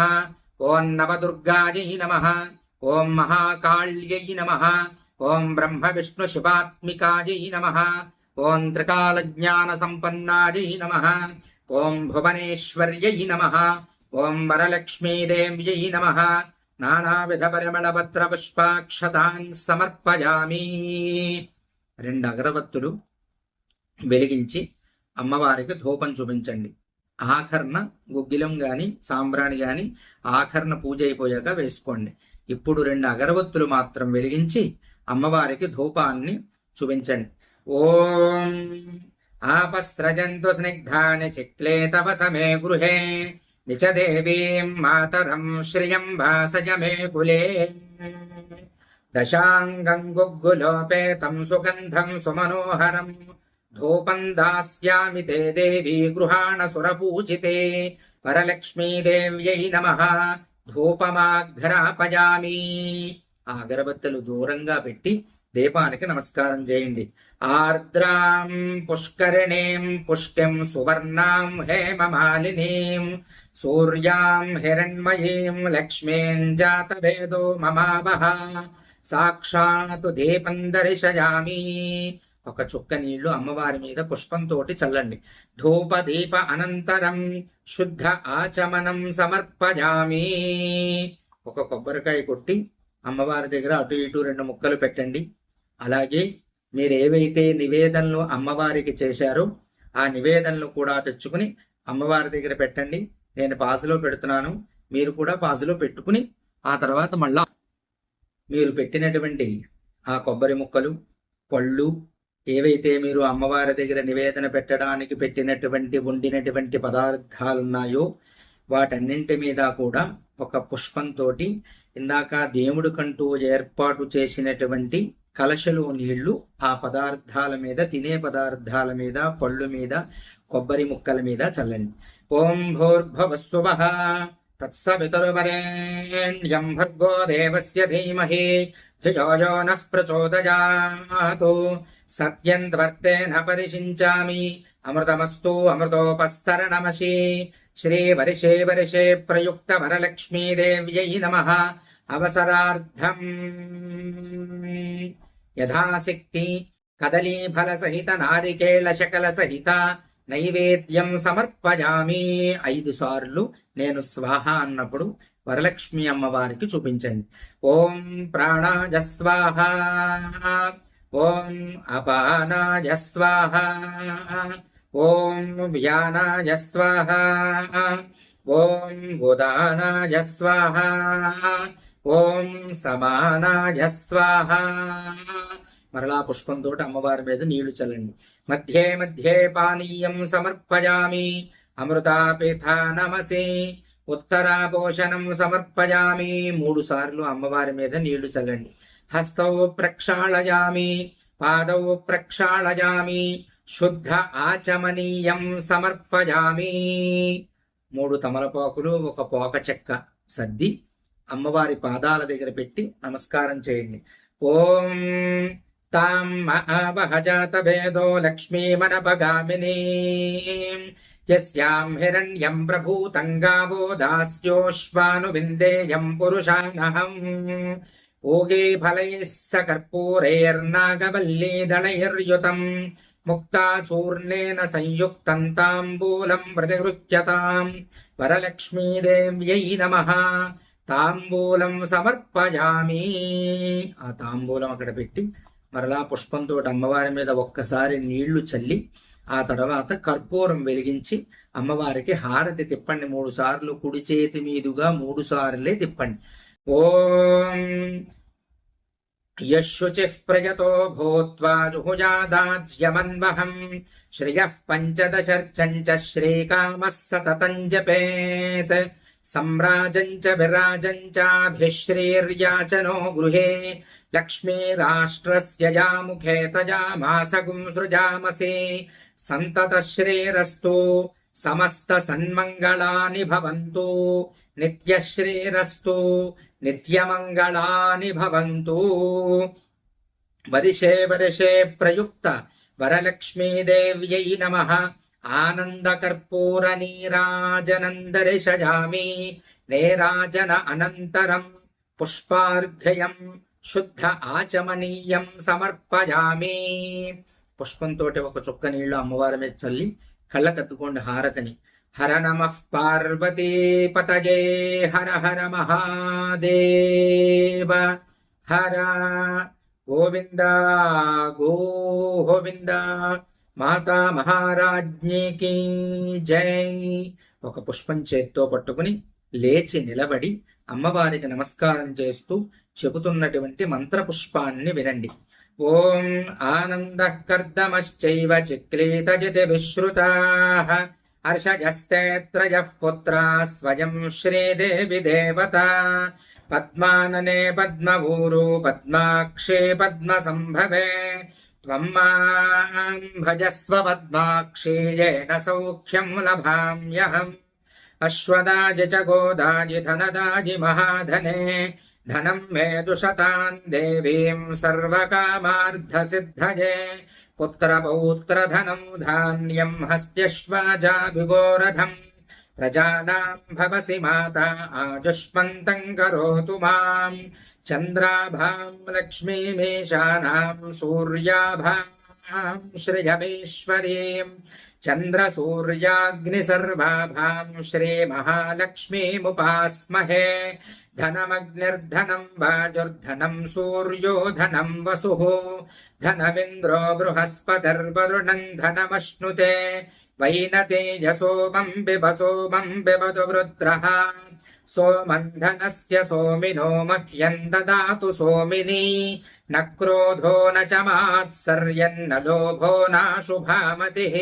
ఓం నవదుర్గాయై నమః. ఓం మహాకాళ్యై నమః. ఓం బ్రహ్మ విష్ణు శివాత్మికాయై నమః. ఓం త్రికాలజ్ఞాన సంపన్నాయై నమః. ఓం భువనేశ్వర్యై నమః. ఓం వరలక్ష్మీదేవ్యై నమః. నానావిధ పరిమళపత్ర పుష్పాక్షతాన్ సమర్పయామి. 2 అగరబత్తులు వెలిగించి అమ్మవారికి ధూపం చూపించండి. ఆఖరణ గుగ్గిలం గాని సాంబ్రాణి గాని ఆఖరణ పూజ అయిపోయాక వేసుకోండి. ఇప్పుడు 2 అగరబత్తులు మాత్రం వెలిగించి అమ్మవారికి ధూపాన్ని చూపించండి. ఓం ఆపస్రజంతు స్నిగ్ధాని చిక్లే తవ సమే గృహే నిచదేవీం మాతరం శ్రియం భాసజ మే కులే దశాంగం గుగ్గులోపేతం సుగంధం సుమనోహరం ధూపం దాస్యామి తే దేవీ గృహాణ సురపూజితే వరలక్ష్మీదేవ్యై నమః. ధూపమాఘ్రాపయామి. ఆ అగరబత్తలు దూరంగా పెట్టి దీపానికి నమస్కారం చేయండి. ఆర్ద్రాం పుష్కరిణీం పుష్టిం సువర్ణాం హేమమాలినీం సూర్యాం హిరణ్మయీం లక్ష్మీం జాతవేదో మమావహ సాక్షాత్ దీపం దర్శయామి. ఒక చుక్క నీళ్లు అమ్మవారి మీద పుష్పంతో చల్లండి. ధూప దీప అనంతరం శుద్ధ ఆచమనం సమర్పయామి. ఒక కొబ్బరికాయ కొట్టి అమ్మవారి దగ్గర అటు ఇటు 2 ముక్కలు పెట్టండి. అలాగే మీరు ఏవైతే నివేదనలు అమ్మవారికి చేశారో ఆ నివేదనలు కూడా తెచ్చుకుని అమ్మవారి దగ్గర పెట్టండి. నేను పాసులో పెడుతున్నాను, మీరు కూడా పాసులో పెట్టుకుని ఆ తర్వాత మళ్ళా మీరు పెట్టినటువంటి ఆ కొబ్బరి ముక్కలు పళ్ళు ఏవైతే మీరు అమ్మవారి దగ్గర నివేదన పెట్టడానికి పెట్టినటువంటి వండినటువంటి పదార్థాలున్నాయో వాటన్నింటి మీద కూడా ఒక పుష్పంతో ఇందాక దేవుడు కంటూ ఏర్పాటు చేసినటువంటి కలశలో నీళ్లు ఆ పదార్థాల మీద, తినే పదార్థాల మీద, పళ్ళు మీద, కొబ్బరి ముక్కల మీద చల్లండి. ఓం భూర్భువస్సువః తత్సవితుర్వరేణ్యం భర్గో దేవస్య ధీమహి ధియో యో నః ప్రచోదయాత్. సత్యం త్వర్తేన పరిషించామి అమృతమస్తు అమృతోపస్తరణమసి. శ్రీ వర్షే వర్షే ప్రయుక్త వరలక్ష్మీదేవ్యై నమః. అవసరార్థం యథాశక్తి కదలీఫల సహిత నారికేళ శకల సహిత నైవేద్యం సమర్పయామి. 5 సార్లు నేను స్వాహ అన్నప్పుడు వరలక్ష్మి అమ్మవారికి చూపించండి. ఓం ప్రాణాయ స్వాహ, ఓం అపానాయ స్వాహ, ఓం వ్యానాయ స్వాహ, ఓం ఉదానాయ స్వాహ, ఓం సమానాయ స్వాహ. మరలా పుష్పంతో అమ్మవారి మీద నీళ్లు చల్లండి. మధ్యే మధ్యే పానీయం సమర్పయామి. అమృతాపిథ నమసి. ఉత్తరాపోషణం సమర్పయామి. 3 సార్లు అమ్మవారి మీద నీళ్లు చల్లండి. హస్తౌ ప్రక్షాళయామి, పాదౌ ప్రక్షాళయామి. శుద్ధ ఆచమనీయం సమర్పయామి. 3 తమలపాకులు, 1 పోక చెక్క సర్ది అమ్మవారి పాదాల దగ్గర పెట్టి నమస్కారం చేయండి. ఓం తాం మహావహజాత భేదో లక్ష్మీమనపగామినీ యస్యాం హిరణ్యం ప్రభూతం గావో దాస్యోశ్వానువిందేయం పురుషానహం. ఊగే ఫలైః సకర్పూరైర్నాగవల్లీదళైర్యుతం ముక్తాచూర్ణేన సంయుక్తం తాంబూలం ప్రతిగృహ్యతాం. వరలక్ష్మీదేవ్యై నమః. తాంబూలం సమర్పయామి. ఆ తాంబూలం అక్కడ పెట్టి మరలా పుష్పంతో అమ్మవారి మీద ఒక్కసారి నీళ్లు చల్లి ఆ తర్వాత కర్పూరం వెలిగించి అమ్మవారికి హారతి తిప్పండి. 3 సార్లు కుడి చేతి మీదుగా 3 సార్లే తిప్పండి. ఓం యశుచిః ప్రయతో భూత్వా జుహుజాదాజ్యమన్వహం శ్రియః పంచదశర్చం చ శ్రీకామः సతతం జపేత్. సంరాజం చ విరాజం చాభిశ్రీర్యాచనో గృహే లక్ష్మీరాష్ట్రస్య యాముఖే తజామాసగుం సృజామసి. సంతతశ్రీరస్తు సమస్త సన్మంగళాని భవంతు. నిత్యశ్రీరస్తు నిత్యమంగళాని భవంతు. వర్షే వర్షే ప్రయుక్త వరలక్ష్మీదేవ్యై నమః. ఆనందకర్పూర నీరాజనం దర్శయామి. నీరాజన అనంతరం పుష్పార్ఘ్యం శుద్ధ ఆచమనీయం సమర్పయామి. పుష్పంతో 1 చుక్క నీళ్లు అమ్మవారి మీద చల్లి కళ్ళకత్తుకోండి హారతిని. హర నమః పార్వతీపతయే హర హర మహాదేవ హర. గోవింద గోవింద. మాతా మహారాజ్ఞికి జై. 1 పుష్పం చేత్తో పట్టుకుని లేచి నిలబడి అమ్మవారికి నమస్కారం చేస్తూ చెబుతున్నటువంటి మంత్ర పుష్పాన్ని వినండి. ఓం ఆనందః కర్దమశ్చైవ చిక్లీతజితి విశ్రుతాః హర్షజస్తేత్రయః పుత్రాः స్వయం శ్రీదేవి దేవతా. పద్మాననే పద్మభూరు పద్మాక్షే పద్మసంభవే. త్వం మాం భజస్వ పద్మాక్షే येन సౌఖ్యం లభామ్యహం. అశ్వదాజి చ గోదాజి ధనదాజి మహాధనే. ధనం మే దుషతాన్ దేవీం సర్వకామార్థసిద్ధయే. పుత్రపౌత్రధనం ధాన్యం హస్త్యశ్వాజాభిగోరథం. ప్రజానాం భవసి మాతా ఆజుష్మంతం కరోతు మాం. చంద్రాభాం లక్ష్మీమీశానాం సూర్యాభాం శ్రియమేశ్వరీం. చంద్రసూర్యాగ్నిసర్వాభాం శ్రీమహాలక్ష్మీముపాస్మహే. ధనమగ్నిర్ధనం వాజుర్ధనం సూర్యో ధనం వసుః. ధనమింద్రో బృహస్పతిర్వరుణం ధనమశ్నుతే. వైనతేజసోమం బిభసోమం బిభదు వృద్రః. సోమం ధనస్య సోమినో మహ్యం దదాతు సోమిని. న క్రోధో న చ మాత్సర్యం న లోభో నాశుభామతిః.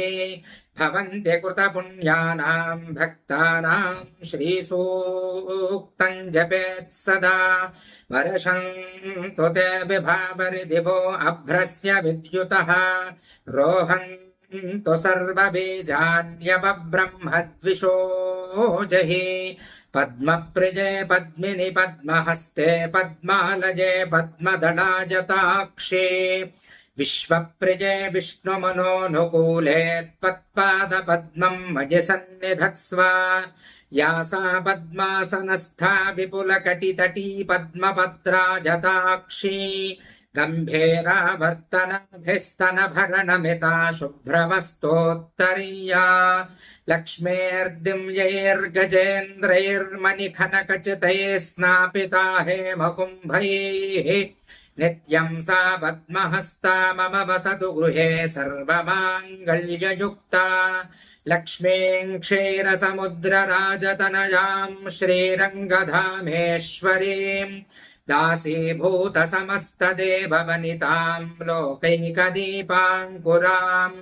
భవంతి కృతపుణ్యానాం భక్తానాం శ్రీసూక్తం జపేత్ సదా. వర్షంతు తే విభావరి దివో అభ్రస్య విద్యుతః. రోహन्तు సర్వబీజాన్యవబ్రహ్మద్విషో జహి. పద్మప్రిజే పద్మిని పద్మహస్తే పద్మాలజే పద్మదళాజతాక్షే. విశ్వప్రజే విష్ణుమనోనుకూలే త్వత్పాదపద్మం మయి సన్నిధత్స్వ యా సా పద్మాసనస్థా విపులకటితటీ పద్మపత్రాజతాక్షీ गम्भीरावर्तनभिस्तनभरणमिता शुभ्रवस्तोत्तरीया लक्ष्मीर्दिव्यैर्गजेन्द्रैर्मणिखनकचितैः स्नापिता हेमकुम्भैः नित्यं सा पद्महस्ता मम वसतु गृहे सर्वमाङ्गल्ययुक्ता लक्ष्मीं क्षीरसमुद्रराजतनयां श्रीरङ्गधामेश्वरीम् दासीभूत समस्तदेववनितां लोकैकदीपाङ्कुराम्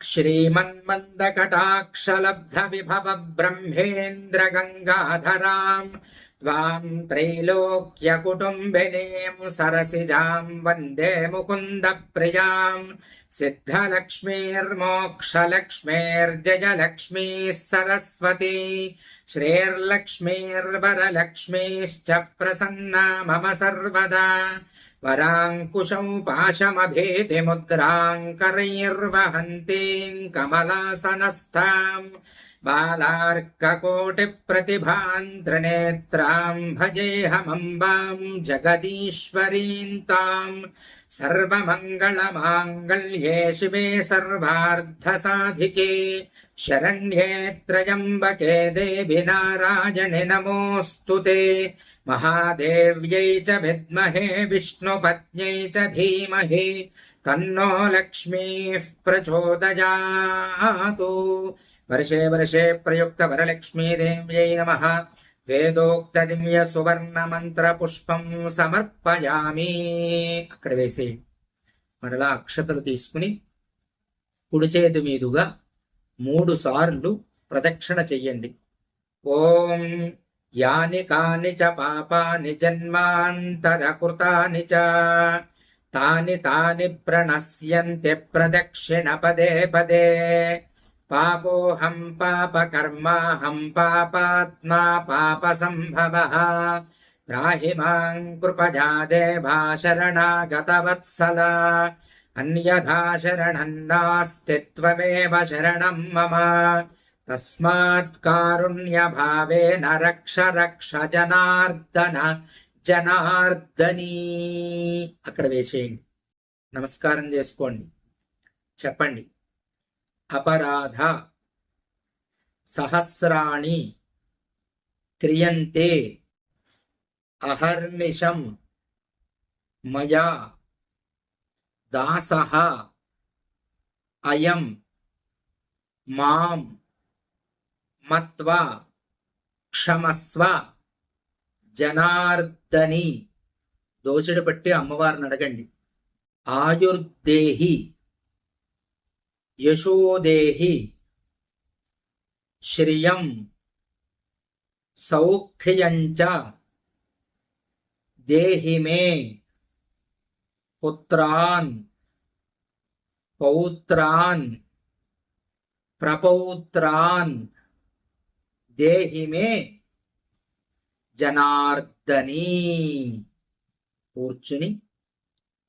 श्रीमन्मन्दकटाक्षलब्धविभव ब्रह्मेन्द्रगङ्गाधराम् त्वां त्रैलोक्यकुटुम्बिनीं सरसिजां वन्दे मुकुन्दप्रियाम् सिद्धलक्ष्मीर्मोक्षलक्ष्मीर्जयलक्ष्मीः सरस्वती श्रीर्लक्ष्मीर्वरलक्ष्मीश्च प्रसन्ना मम सर्वदा वराङ्कुशं पाशमभीतिमुद्रां करैर्वहन्तीं कमलासनस्थाम् बालार्ककोटिप्रतिभां त्रिनेत्रां भजेऽहमम्बां जगदीश्वरीं तां सर्वमङ्गलमाङ्गल्ये शिवे सर्वार्धसाधिके शरण्ये त्र्यम्बके देवि नारायणि नमोऽस्तु ते महादेव्यै च विद्महे विष्णुपत्न्यै च धीमहि तन्नो लक्ष्मीः प्रचोदयातु। वर्षे वर्षे प्रयुक्त वरलक्ष्मी देव्यै नमः। వేదోక్త దివ్య సువర్ణ మంత్ర పుష్పం సమర్పయామి. అక్కడ వేసేయండి. మరలా అక్షతలు తీసుకుని కుడి చేతి మీదుగా 3 సార్లు ప్రదక్షిణ చెయ్యండి. ఓం యాని కాని చ పాపాని జన్మాంతరకృతాని చ తాని తాని ప్రణశ్యంతి ప్రదక్షిణ పదే పదే పాపోహం పాపకర్మాహం పాపాత్మా పాపసంభవః త్రాహి మాం కృపయా దేవా శరణాగతవత్సల అన్యథా శరణం నాస్తి త్వమేవ శరణం మమ తస్మాత్ కారుణ్యభావేన రక్ష రక్ష జనార్దన జనార్దనీ. అక్కడ వేసేయండి. నమస్కారం చేసుకోండి. చెప్పండి. అపరాధ సహస్రాణి క్రియంతే అహర్నిశం మయా దాసః అయం మాం మత్వా క్షమస్వ జనార్దని. దోషుడు పట్టి అమ్మవారిని అడగండి. ఆయుర్దేహి యశోదేహి శ్రియం సౌఖ్యంచ దేహి మే పుత్రాన్ పౌత్రాన్ ప్రపౌత్రాన్ దేహి మే జనార్దని. కూర్చుని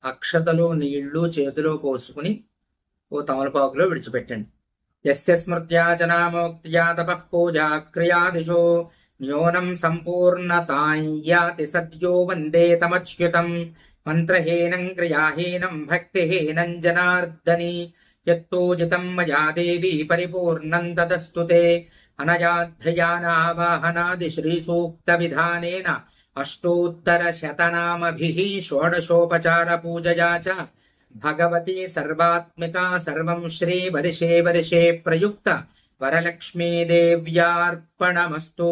అక్షతలు నీళ్లు చేతిలో పోసుకుని ఓ తమలపాకులో విడిచిపెట్టండి. యస్య స్మృత్యా చ నామోక్త్యా తపః పూజా క్రియాదిషు న్యూనం సంపూర్ణతాం యాతి సద్యో వందే తమచ్యుతం మంత్రహీనం క్రియాహీనం భక్తిహీనం జనార్దని యత్తోజితం మయా దేవీ పరిపూర్ణం తదస్తు తే అనయాధ్యానావాహనాది శ్రీసూక్త విధానేన అష్టోత్తరశతనామభిః షోడశోపచార పూజయా చ భగవతి సర్వాత్మికా సర్వం శ్రీ వర్షే వర్షే ప్రయుక్త వరలక్ష్మీదేవ్యార్పణమస్తు.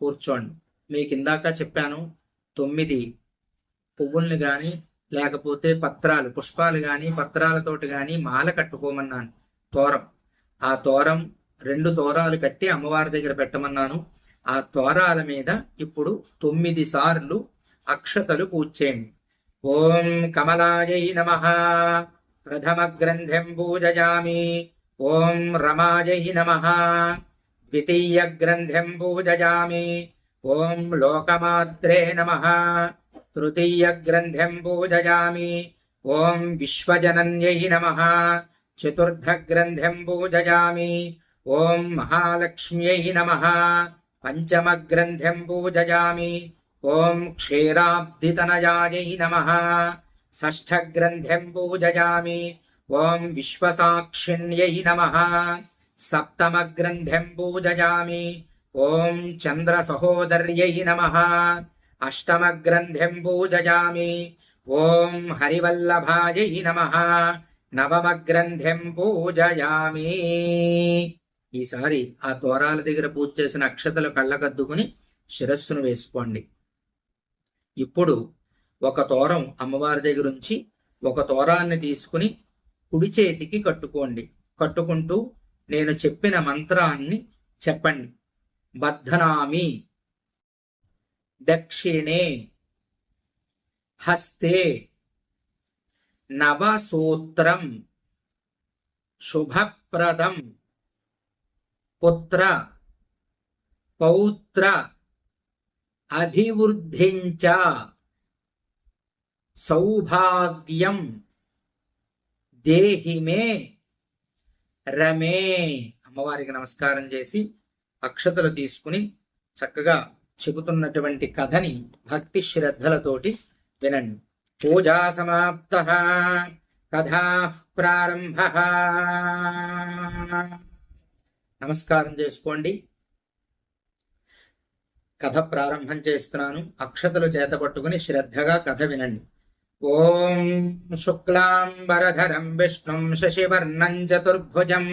కూర్చోండి. మీకు ఇందాక చెప్పాను 9 పువ్వుల్ని గాని లేకపోతే పత్రాలు పుష్పాలు గాని పత్రాలతోటి గాని మాల కట్టుకోమన్నాను. తోరం, ఆ తోరం 2 తోరాలు కట్టి అమ్మవారి దగ్గర పెట్టమన్నాను. ఆ తోరాల మీద ఇప్పుడు 9 సార్లు అక్షతలు పూడ్చేయండి. ఓం కమలాయై నమః ప్రథమ గ్రంథిం పూజయామి. ఓం రమాయై నమః ద్వితీయ గ్రంథిం పూజయామి. ఓం లోకమాత్రే నమః తృతీయ గ్రంథిం పూజయామి. ఓం విశ్వజనన్యై నమః చతుర్థగ్రంథం పూజయామి. ఓం మహాలక్ష్మ్యై నమః పంచమగ్రంథం పూజయామి. ఓం క్షీరాబ్ధితనయాయై నమః షష్ఠగ్రంథం పూజయామి. ఓం విశ్వసాక్షిణ్యై నమః సప్తమగ్రంథం పూజయామి. ఓం చంద్రసహోదర్యై నమః అష్టమగ్రంథం పూజయామి. ఓం హరివల్లభాయై నమః నవమగ్రంథం పూజయామి. ఈసారి ఆ తోరాల దగ్గర పూజ చేసిన అక్షతలు కళ్ళకద్దుకుని శిరస్సును వేసుకోండి. ఇప్పుడు ఒక తోరం అమ్మవారి దగ్గర ఉంచి ఒక తోరాన్ని తీసుకుని కుడి చేతికి కట్టుకోండి. కట్టుకుంటూ నేను చెప్పిన మంత్రాన్ని చెప్పండి. బధ్నామి దక్షిణే హస్తే నవసూత్రం శుభప్రదం పుత్ర పౌత్ర అభివృద్ధించ సౌభాగ్యం దేహిమే రమే. అమ్మవారికి నమస్కారం చేసి అక్షతలు తీసుకుని చక్కగా చెబుతున్నటువంటి కథని భక్తి శ్రద్ధలతోటి వినండి. పూజా సమాప్తః కథాః ప్రారంభః. నమస్కారం చేసుకోండి. కథ ప్రారంభం చేస్తున్నాను. అక్షతలు చేత పట్టుకుని శ్రద్ధగా కథ వినండి. ఓం శుక్లాంబరధరం విష్ణుం శశివర్ణం చతుర్భుజం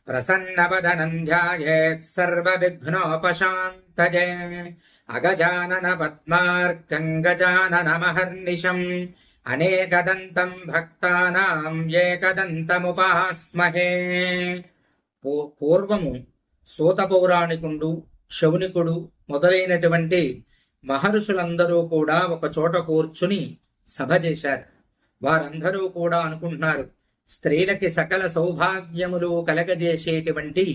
ప్రసన్నవదనం ధ్యాయేత్ సర్వవిఘ్నోపశాంతయే. అగజానన పద్మార్కం గజాననమహర్నిశం అనేకదంతం భక్తానాం ఏకదంతముపాస్మహే. పూర్వము సూత పౌరాణికుడు, శౌనికుడు మొదలైనటువంటి మహర్షులందరూ కూడా ఒక చోట కూర్చుని సభ చేశారు. వారందరూ కూడా అనుకుంటున్నారు, స్త్రీలకి సకల సౌభాగ్యములు కలగజేసేటువంటి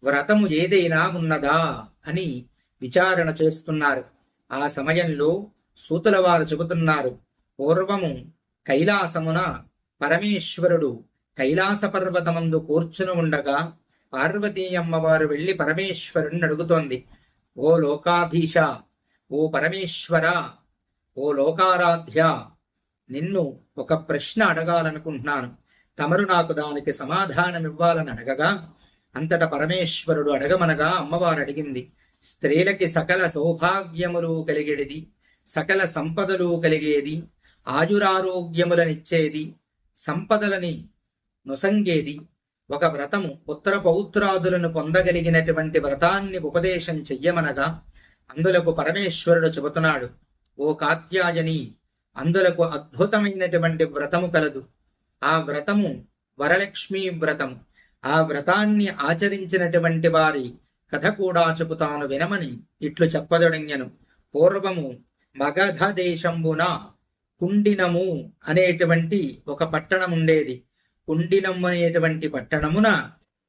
వ్రతము ఏదైనా ఉన్నదా అని విచారణ చేస్తున్నారు. ఆ సమయంలో సూతుల వారు చెబుతున్నారు, పూర్వము కైలాసమున పరమేశ్వరుడు కైలాస పర్వతమందు కూర్చుని ఉండగా పార్వతీ అమ్మవారు వెళ్లి పరమేశ్వరుణ్ణి అడుగుతోంది, ఓ లోకాధీశ, ఓ పరమేశ్వర, ఓ లోకారాధ్య, నిన్ను ఒక ప్రశ్న అడగాలనుకుంటున్నాను, తమరు నాకు దానికి సమాధానం ఇవ్వాలని అడగగా అంతటా పరమేశ్వరుడు అడగమనగా అమ్మవారు అడిగింది, స్త్రీలకి సకల సౌభాగ్యములు కలిగేది, సకల సంపదలు కలిగేది, ఆయురారోగ్యములనిచ్చేది, సంపదలని నొసంగేది ఒక వ్రతము, పుత్ర పౌత్రాదులను పొందగలిగినటువంటి వ్రతాన్ని ఉపదేశం చెయ్యమనగా అందులకు పరమేశ్వరుడు చెబుతున్నాడు, ఓ కాత్యాయని, అందులకు అద్భుతమైనటువంటి వ్రతము కలదు. ఆ వ్రతము వరలక్ష్మీ వ్రతము. ఆ వ్రతాన్ని ఆచరించినటువంటి వారి కథ కూడా చెబుతాను వినమని ఇట్లు చెప్పదొడంగెను. పూర్వము మగధ దేశంబున కుండినము అనేటువంటి ఒక పట్టణం ఉండేది. కుండినము అనేటువంటి పట్టణమున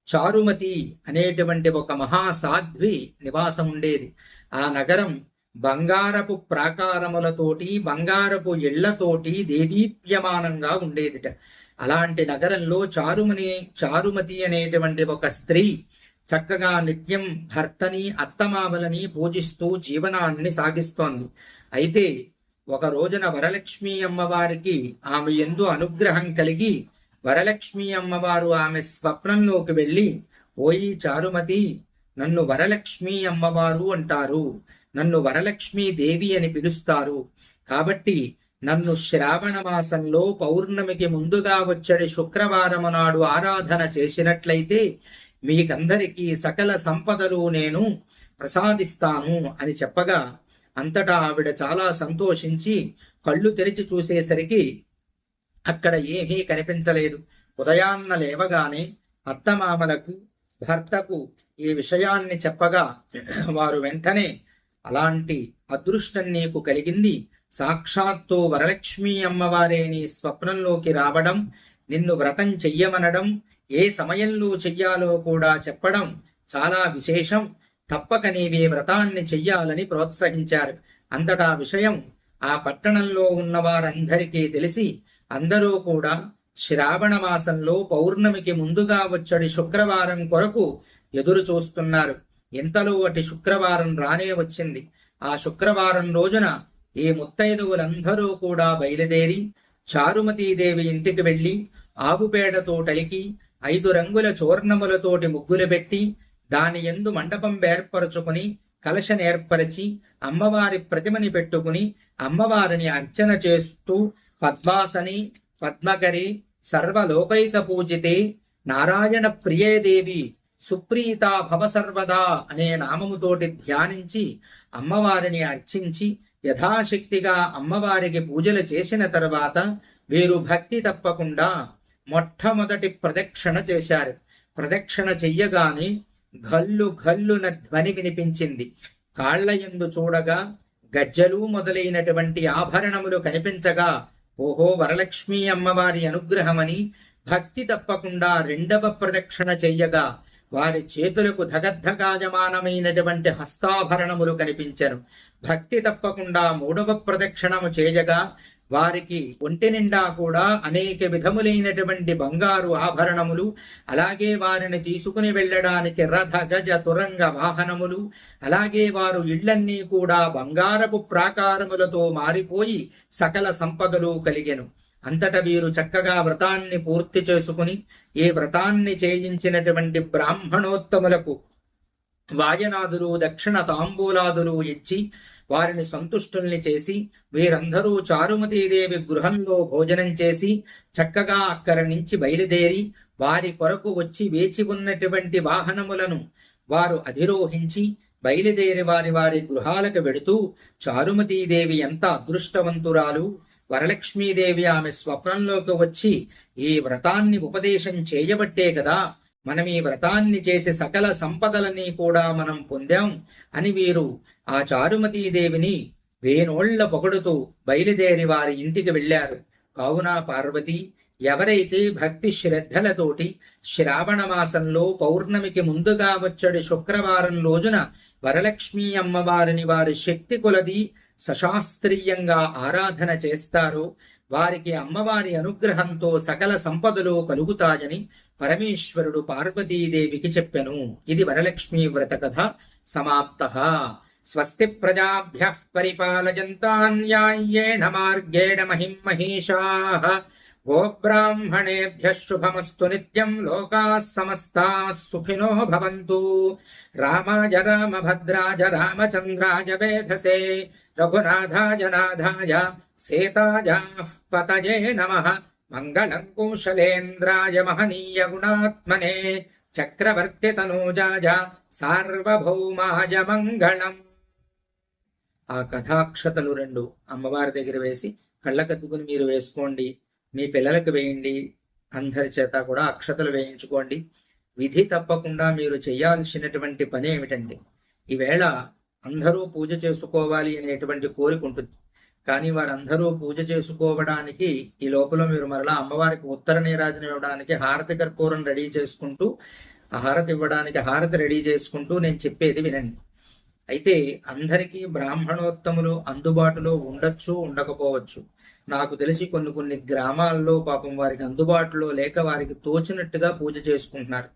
చారుమతి అనేటువంటి ఒక మహాసాధ్వి నివాసం ఉండేది. ఆ నగరం బంగారపు ప్రాకారములతోటి, బంగారపు ఇళ్లతోటి దేదీప్యమానంగా ఉండేదిట. అలాంటి నగరంలో చారుమతి అనేటువంటి ఒక స్త్రీ చక్కగా నిత్యం భర్తని, అత్తమామలని పూజిస్తూ జీవనాన్ని సాగిస్తోంది. అయితే ఒక రోజున వరలక్ష్మీ అమ్మవారికి ఆమె యందు అనుగ్రహం కలిగి వరలక్ష్మీ అమ్మవారు ఆమె స్వప్నంలోకి వెళ్ళి, ఓయి చారుమతి, నన్ను వరలక్ష్మీ అమ్మవారు అంటారు, నన్ను వరలక్ష్మీ దేవి అని పిలుస్తారు. కాబట్టి నన్ను శ్రావణ మాసంలో పౌర్ణమికి ముందుగా వచ్చడి శుక్రవారము నాడు ఆరాధన చేసినట్లయితే మీకందరికీ సకల సంపదలు నేను ప్రసాదిస్తాను అని చెప్పగా అంతటా ఆవిడ చాలా సంతోషించి కళ్ళు తెరిచి చూసేసరికి అక్కడ ఏమీ కనిపించలేదు. ఉదయాన్న లేవగానే అత్తమామలకు, భర్తకు ఈ విషయాన్ని చెప్పగా వారు వెంటనే, అలాంటి అదృష్టం నీకు కలిగింది, సాక్షాత్తు వరలక్ష్మీ అమ్మవారే నీ స్వప్నంలోకి రావడం, నిన్ను వ్రతం చెయ్యమనడం, ఏ సమయంలో చెయ్యాలో కూడా చెప్పడం చాలా విశేషం, తప్పక నీవే వ్రతాన్ని చెయ్యాలని ప్రోత్సహించారు. అంతటా విషయం ఆ పట్టణంలో ఉన్న వారందరికీ తెలిసి అందరూ కూడా శ్రావణ మాసంలో పౌర్ణమికి ముందుగా వచ్చడి శుక్రవారం కొరకు ఎదురు చూస్తున్నారు. ఇంతలో అటి శుక్రవారం రానే వచ్చింది. ఆ శుక్రవారం రోజున ఈ ముత్తైదువులందరూ కూడా బయలుదేరి చారుమతీదేవి ఇంటికి వెళ్లి ఆవుపేడతో టలికి 5 రంగుల చూర్ణములతోటి ముగ్గులు పెట్టి దాని యందు మండపం ఏర్పరచుకుని కలశనేర్పరచి అమ్మవారి ప్రతిమని పెట్టుకుని అమ్మవారిని అర్చన చేస్తూ పద్మాసని పద్మకరి సర్వలోకైక పూజితే నారాయణ ప్రియేదేవి సుప్రీత భవ సర్వదా అనే నామముతోటి ధ్యానించి అమ్మవారిని అర్చించి యథాశక్తిగా అమ్మవారికి పూజలు చేసిన తర్వాత వీరు భక్తి తప్పకుండా మొట్టమొదటి ప్రదక్షిణ చేశారు. ప్రదక్షిణ చెయ్యగానే గల్లు గల్లున ధ్వని వినిపించింది. కాళ్లయందు చూడగా గజ్జలు మొదలైనటువంటి ఆభరణములు కనిపించగా ఓహో వరలక్ష్మీ అమ్మవారి అనుగ్రహమని భక్తి తప్పకుండా 2వ ప్రదక్షిణ చెయ్యగా వారి చేతులకు ధగద్ధగాయమానమైనటువంటి హస్తాభరణములు కనిపించను. భక్తి తప్పకుండా 3వ ప్రదక్షిణము చేయగా వారికి ఒంటి నిండా కూడా అనేక విధములైనటువంటి బంగారు ఆభరణములు, అలాగే వారిని తీసుకుని వెళ్ళడానికి రథ గజ తురంగ వాహనములు, అలాగే వారు ఇళ్లన్నీ కూడా బంగారపు ప్రాకారములతో మారిపోయి సకల సంపదలు కలిగెను. అంతట వీరు చక్కగా వ్రతాన్ని పూర్తి చేసుకుని ఈ వ్రతాన్ని చేయించినటువంటి బ్రాహ్మణోత్తములకు వాయనాదులు దక్షిణ తాంబూలాదులు ఇచ్చి వారిని సంతుష్టుల్ని చేసి వీరందరూ చారుమతీదేవి గృహంలో భోజనం చేసి చక్కగా అక్కడి నుంచి బయలుదేరి వారి కొరకు వచ్చి వేచి ఉన్నటువంటి వాహనములను వారు అధిరోహించి బయలుదేరి వారి గృహాలకు వెడుతూ చారుమతీదేవి ఎంత అదృష్టవంతురాలు, వరలక్ష్మీదేవి ఆమె స్వప్నంలోకి వచ్చి ఈ వ్రతాన్ని ఉపదేశం చేయబట్టే కదా మనం ఈ వ్రతాన్ని చేసి సకల సంపదలని కూడా మనం పొందాం అని వీరు ఆ చారుమతీదేవిని వేనోళ్ల పొగడుతూ బయలుదేరి వారి ఇంటికి వెళ్ళారు. కావున పార్వతి ఎవరైతే భక్తి శ్రద్ధలతోటి శ్రావణ మాసంలో పౌర్ణమికి ముందుగా వచ్చడి శుక్రవారం రోజున వరలక్ష్మీ అమ్మవారిని వారి శక్తి కొలది సశాస్త్రీయంగా ఆరాధన చేస్తారో వారికి అమ్మవారి అనుగ్రహంతో సకల సంపదలు కలుగుతాయని పరమేశ్వరుడు పార్వతీదేవికి చెప్పెను. ఇది వరలక్ష్మీ వ్రత కథ సమాప్తః. స్వస్తి ప్రజాభ్యః పరిపాలయంతాన్ న్యాయ్యేన మార్గేణ మహిం మహీషాః. గోబ్రాహ్మణేభ్యః శుభమస్తు నిత్యం. లోకాః సమస్తాః సుఖినో భవంతు. రామాయ రామభద్రాయ రామచంద్రాయ వేధసే రఘునాథాయ నాథాయ సీతాయ పతయే నమః. మంగళం కౌశలేంద్రాయ మహనీయ గుణాత్మనే చక్రవర్తి తనూజాయ సార్వభౌమాయ మంగళం. ఆ కథాక్షతలు 2 అమ్మవారి దగ్గర వేసి కళ్ళకద్దుకుని మీరు వేసుకోండి. మీ పిల్లలకు వేయండి. అందరి చేత కూడా అక్షతలు వేయించుకోండి. విధి తప్పకుండా మీరు చేయాల్సినటువంటి పని ఏమిటంటే ఈవేళ అందరూ పూజ చేసుకోవాలి అనేటువంటి కోరిక ఉంటుంది. కానీ వారందరూ పూజ చేసుకోవడానికి ఈ లోపల మీరు మరలా అమ్మవారికి ఉత్తర నీరాజనం ఇవ్వడానికి హారతి కర్పూరం రెడీ చేసుకుంటూ హారతి ఇవ్వడానికి హారతి రెడీ చేసుకుంటూ నేను చెప్పేది వినండి. అయితే అందరికీ బ్రాహ్మణోత్తములు అందుబాటులో ఉండొచ్చు, ఉండకపోవచ్చు. నాకు తెలిసి కొన్ని గ్రామాల్లో పాపం వారికి అందుబాటులో లేక వారికి తోచినట్టుగా పూజ చేసుకుంటున్నారు.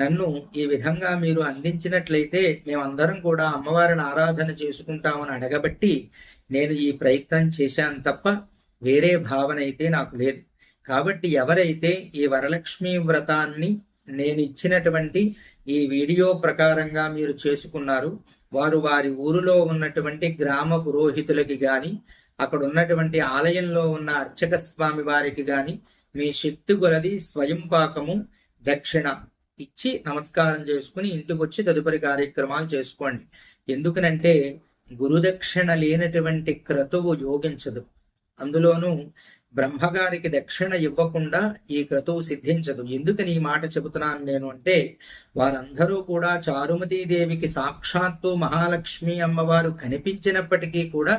నన్ను ఈ విధంగా మీరు అందించినట్లయితే మేమందరం కూడా అమ్మవారిని ఆరాధన చేసుకుంటామని అడగబట్టి నేను ఈ ప్రయత్నం చేశాను తప్ప వేరే భావన అయితే నాకు లేదు. కాబట్టి ఎవరైతే ఈ వరలక్ష్మీ వ్రతాన్ని నేను ఇచ్చినటువంటి ఈ వీడియో ప్రకారంగా మీరు చేసుకున్నారు వారు వారి ఊరిలో ఉన్నటువంటి గ్రామ పురోహితులకి గాని అక్కడ ఉన్నటువంటి ఆలయంలో ఉన్న అర్చక స్వామి వారికి గాని మీ శక్తి కొలది స్వయం పాకము దక్షిణ ఇచ్చి నమస్కారం చేసుకుని ఇంటికి వచ్చి తదుపరి కార్యక్రమాలు చేసుకోండి. ఎందుకనంటే గురుదక్షిణ లేనటువంటి క్రతువు యోగించదు. అందులోనూ బ్రహ్మగారికి దక్షిణ ఇవ్వకుండా ఈ క్రతువు సిద్ధించదు. ఎందుకని ఈ మాట చెబుతున్నాను నేను అంటే వారందరూ కూడా చారుమతీదేవికి సాక్షాత్తు మహాలక్ష్మి అమ్మవారు కనిపించినప్పటికీ కూడా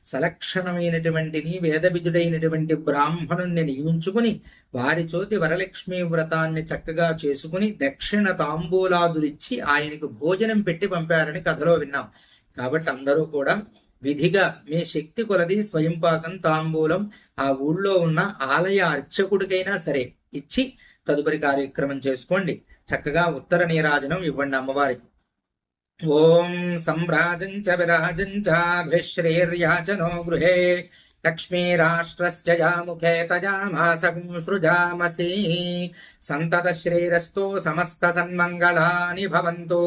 సలక్షణమైనటువంటిని వేదవిధుడైనటువంటి బ్రాహ్మణుణ్ణి నియమించుకుని వారి చోటి వరలక్ష్మీ వ్రతాన్ని చక్కగా చేసుకుని దక్షిణ తాంబూలాదులిచ్చి ఆయనకు భోజనం పెట్టి పంపారని కథలో విన్నాం. కాబట్టి అందరూ కూడా విధిగా మీ శక్తి కొలది స్వయంపాకం తాంబూలం ఆ ఊళ్ళో ఉన్న ఆలయ అర్చకుడికైనా సరే ఇచ్చి తదుపరి కార్యక్రమం చేసుకోండి. చక్కగా ఉత్తర నీరాజనం ఇవ్వండి అమ్మవారికి. ఓం సంరాజం చ విరాజం చాభిశ్రీర్యాచనో గృహే లక్ష్మీరాష్ట్రస్య యాముఖే తజామాసం సృజామసి సంతత శ్రీరస్తు సమస్త సన్మంగళాని భవంతు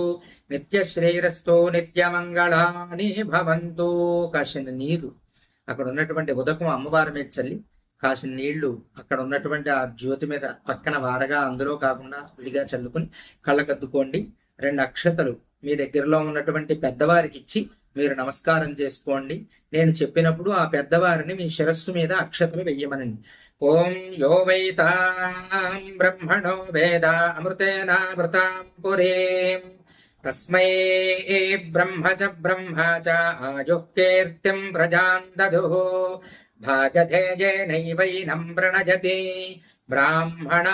నిత్యశ్రీరస్తు నిత్యమంగళాని భవంతు. కాసిన నీరు అక్కడ ఉన్నటువంటి ఉదకం అమ్మవారి మీద చల్లి కాసిన నీళ్లు అక్కడ ఉన్నటువంటి ఆ జ్యోతి మీద పక్కన వారగా అందులో కాకుండా విడిగా చల్లుకుని కళ్ళకద్దుకోండి. 2 అక్షతలు మీ దగ్గరలో ఉన్నటువంటి పెద్దవారికి ఇచ్చి మీరు నమస్కారం చేసుకోండి. నేను చెప్పినప్పుడు ఆ పెద్దవారిని మీ శిరస్సు మీద అక్షతలు వెయ్యమనండి. ఓం యో వైతాం బ్రహ్మణో వేద అమృతేనామృతాం పురీం తస్మై బ్రహ్మ చ ఆయుః కీర్తిం ప్రజాం దదుః భాగధేయేనైవైనం ప్రణజతి బ్రాహ్మణ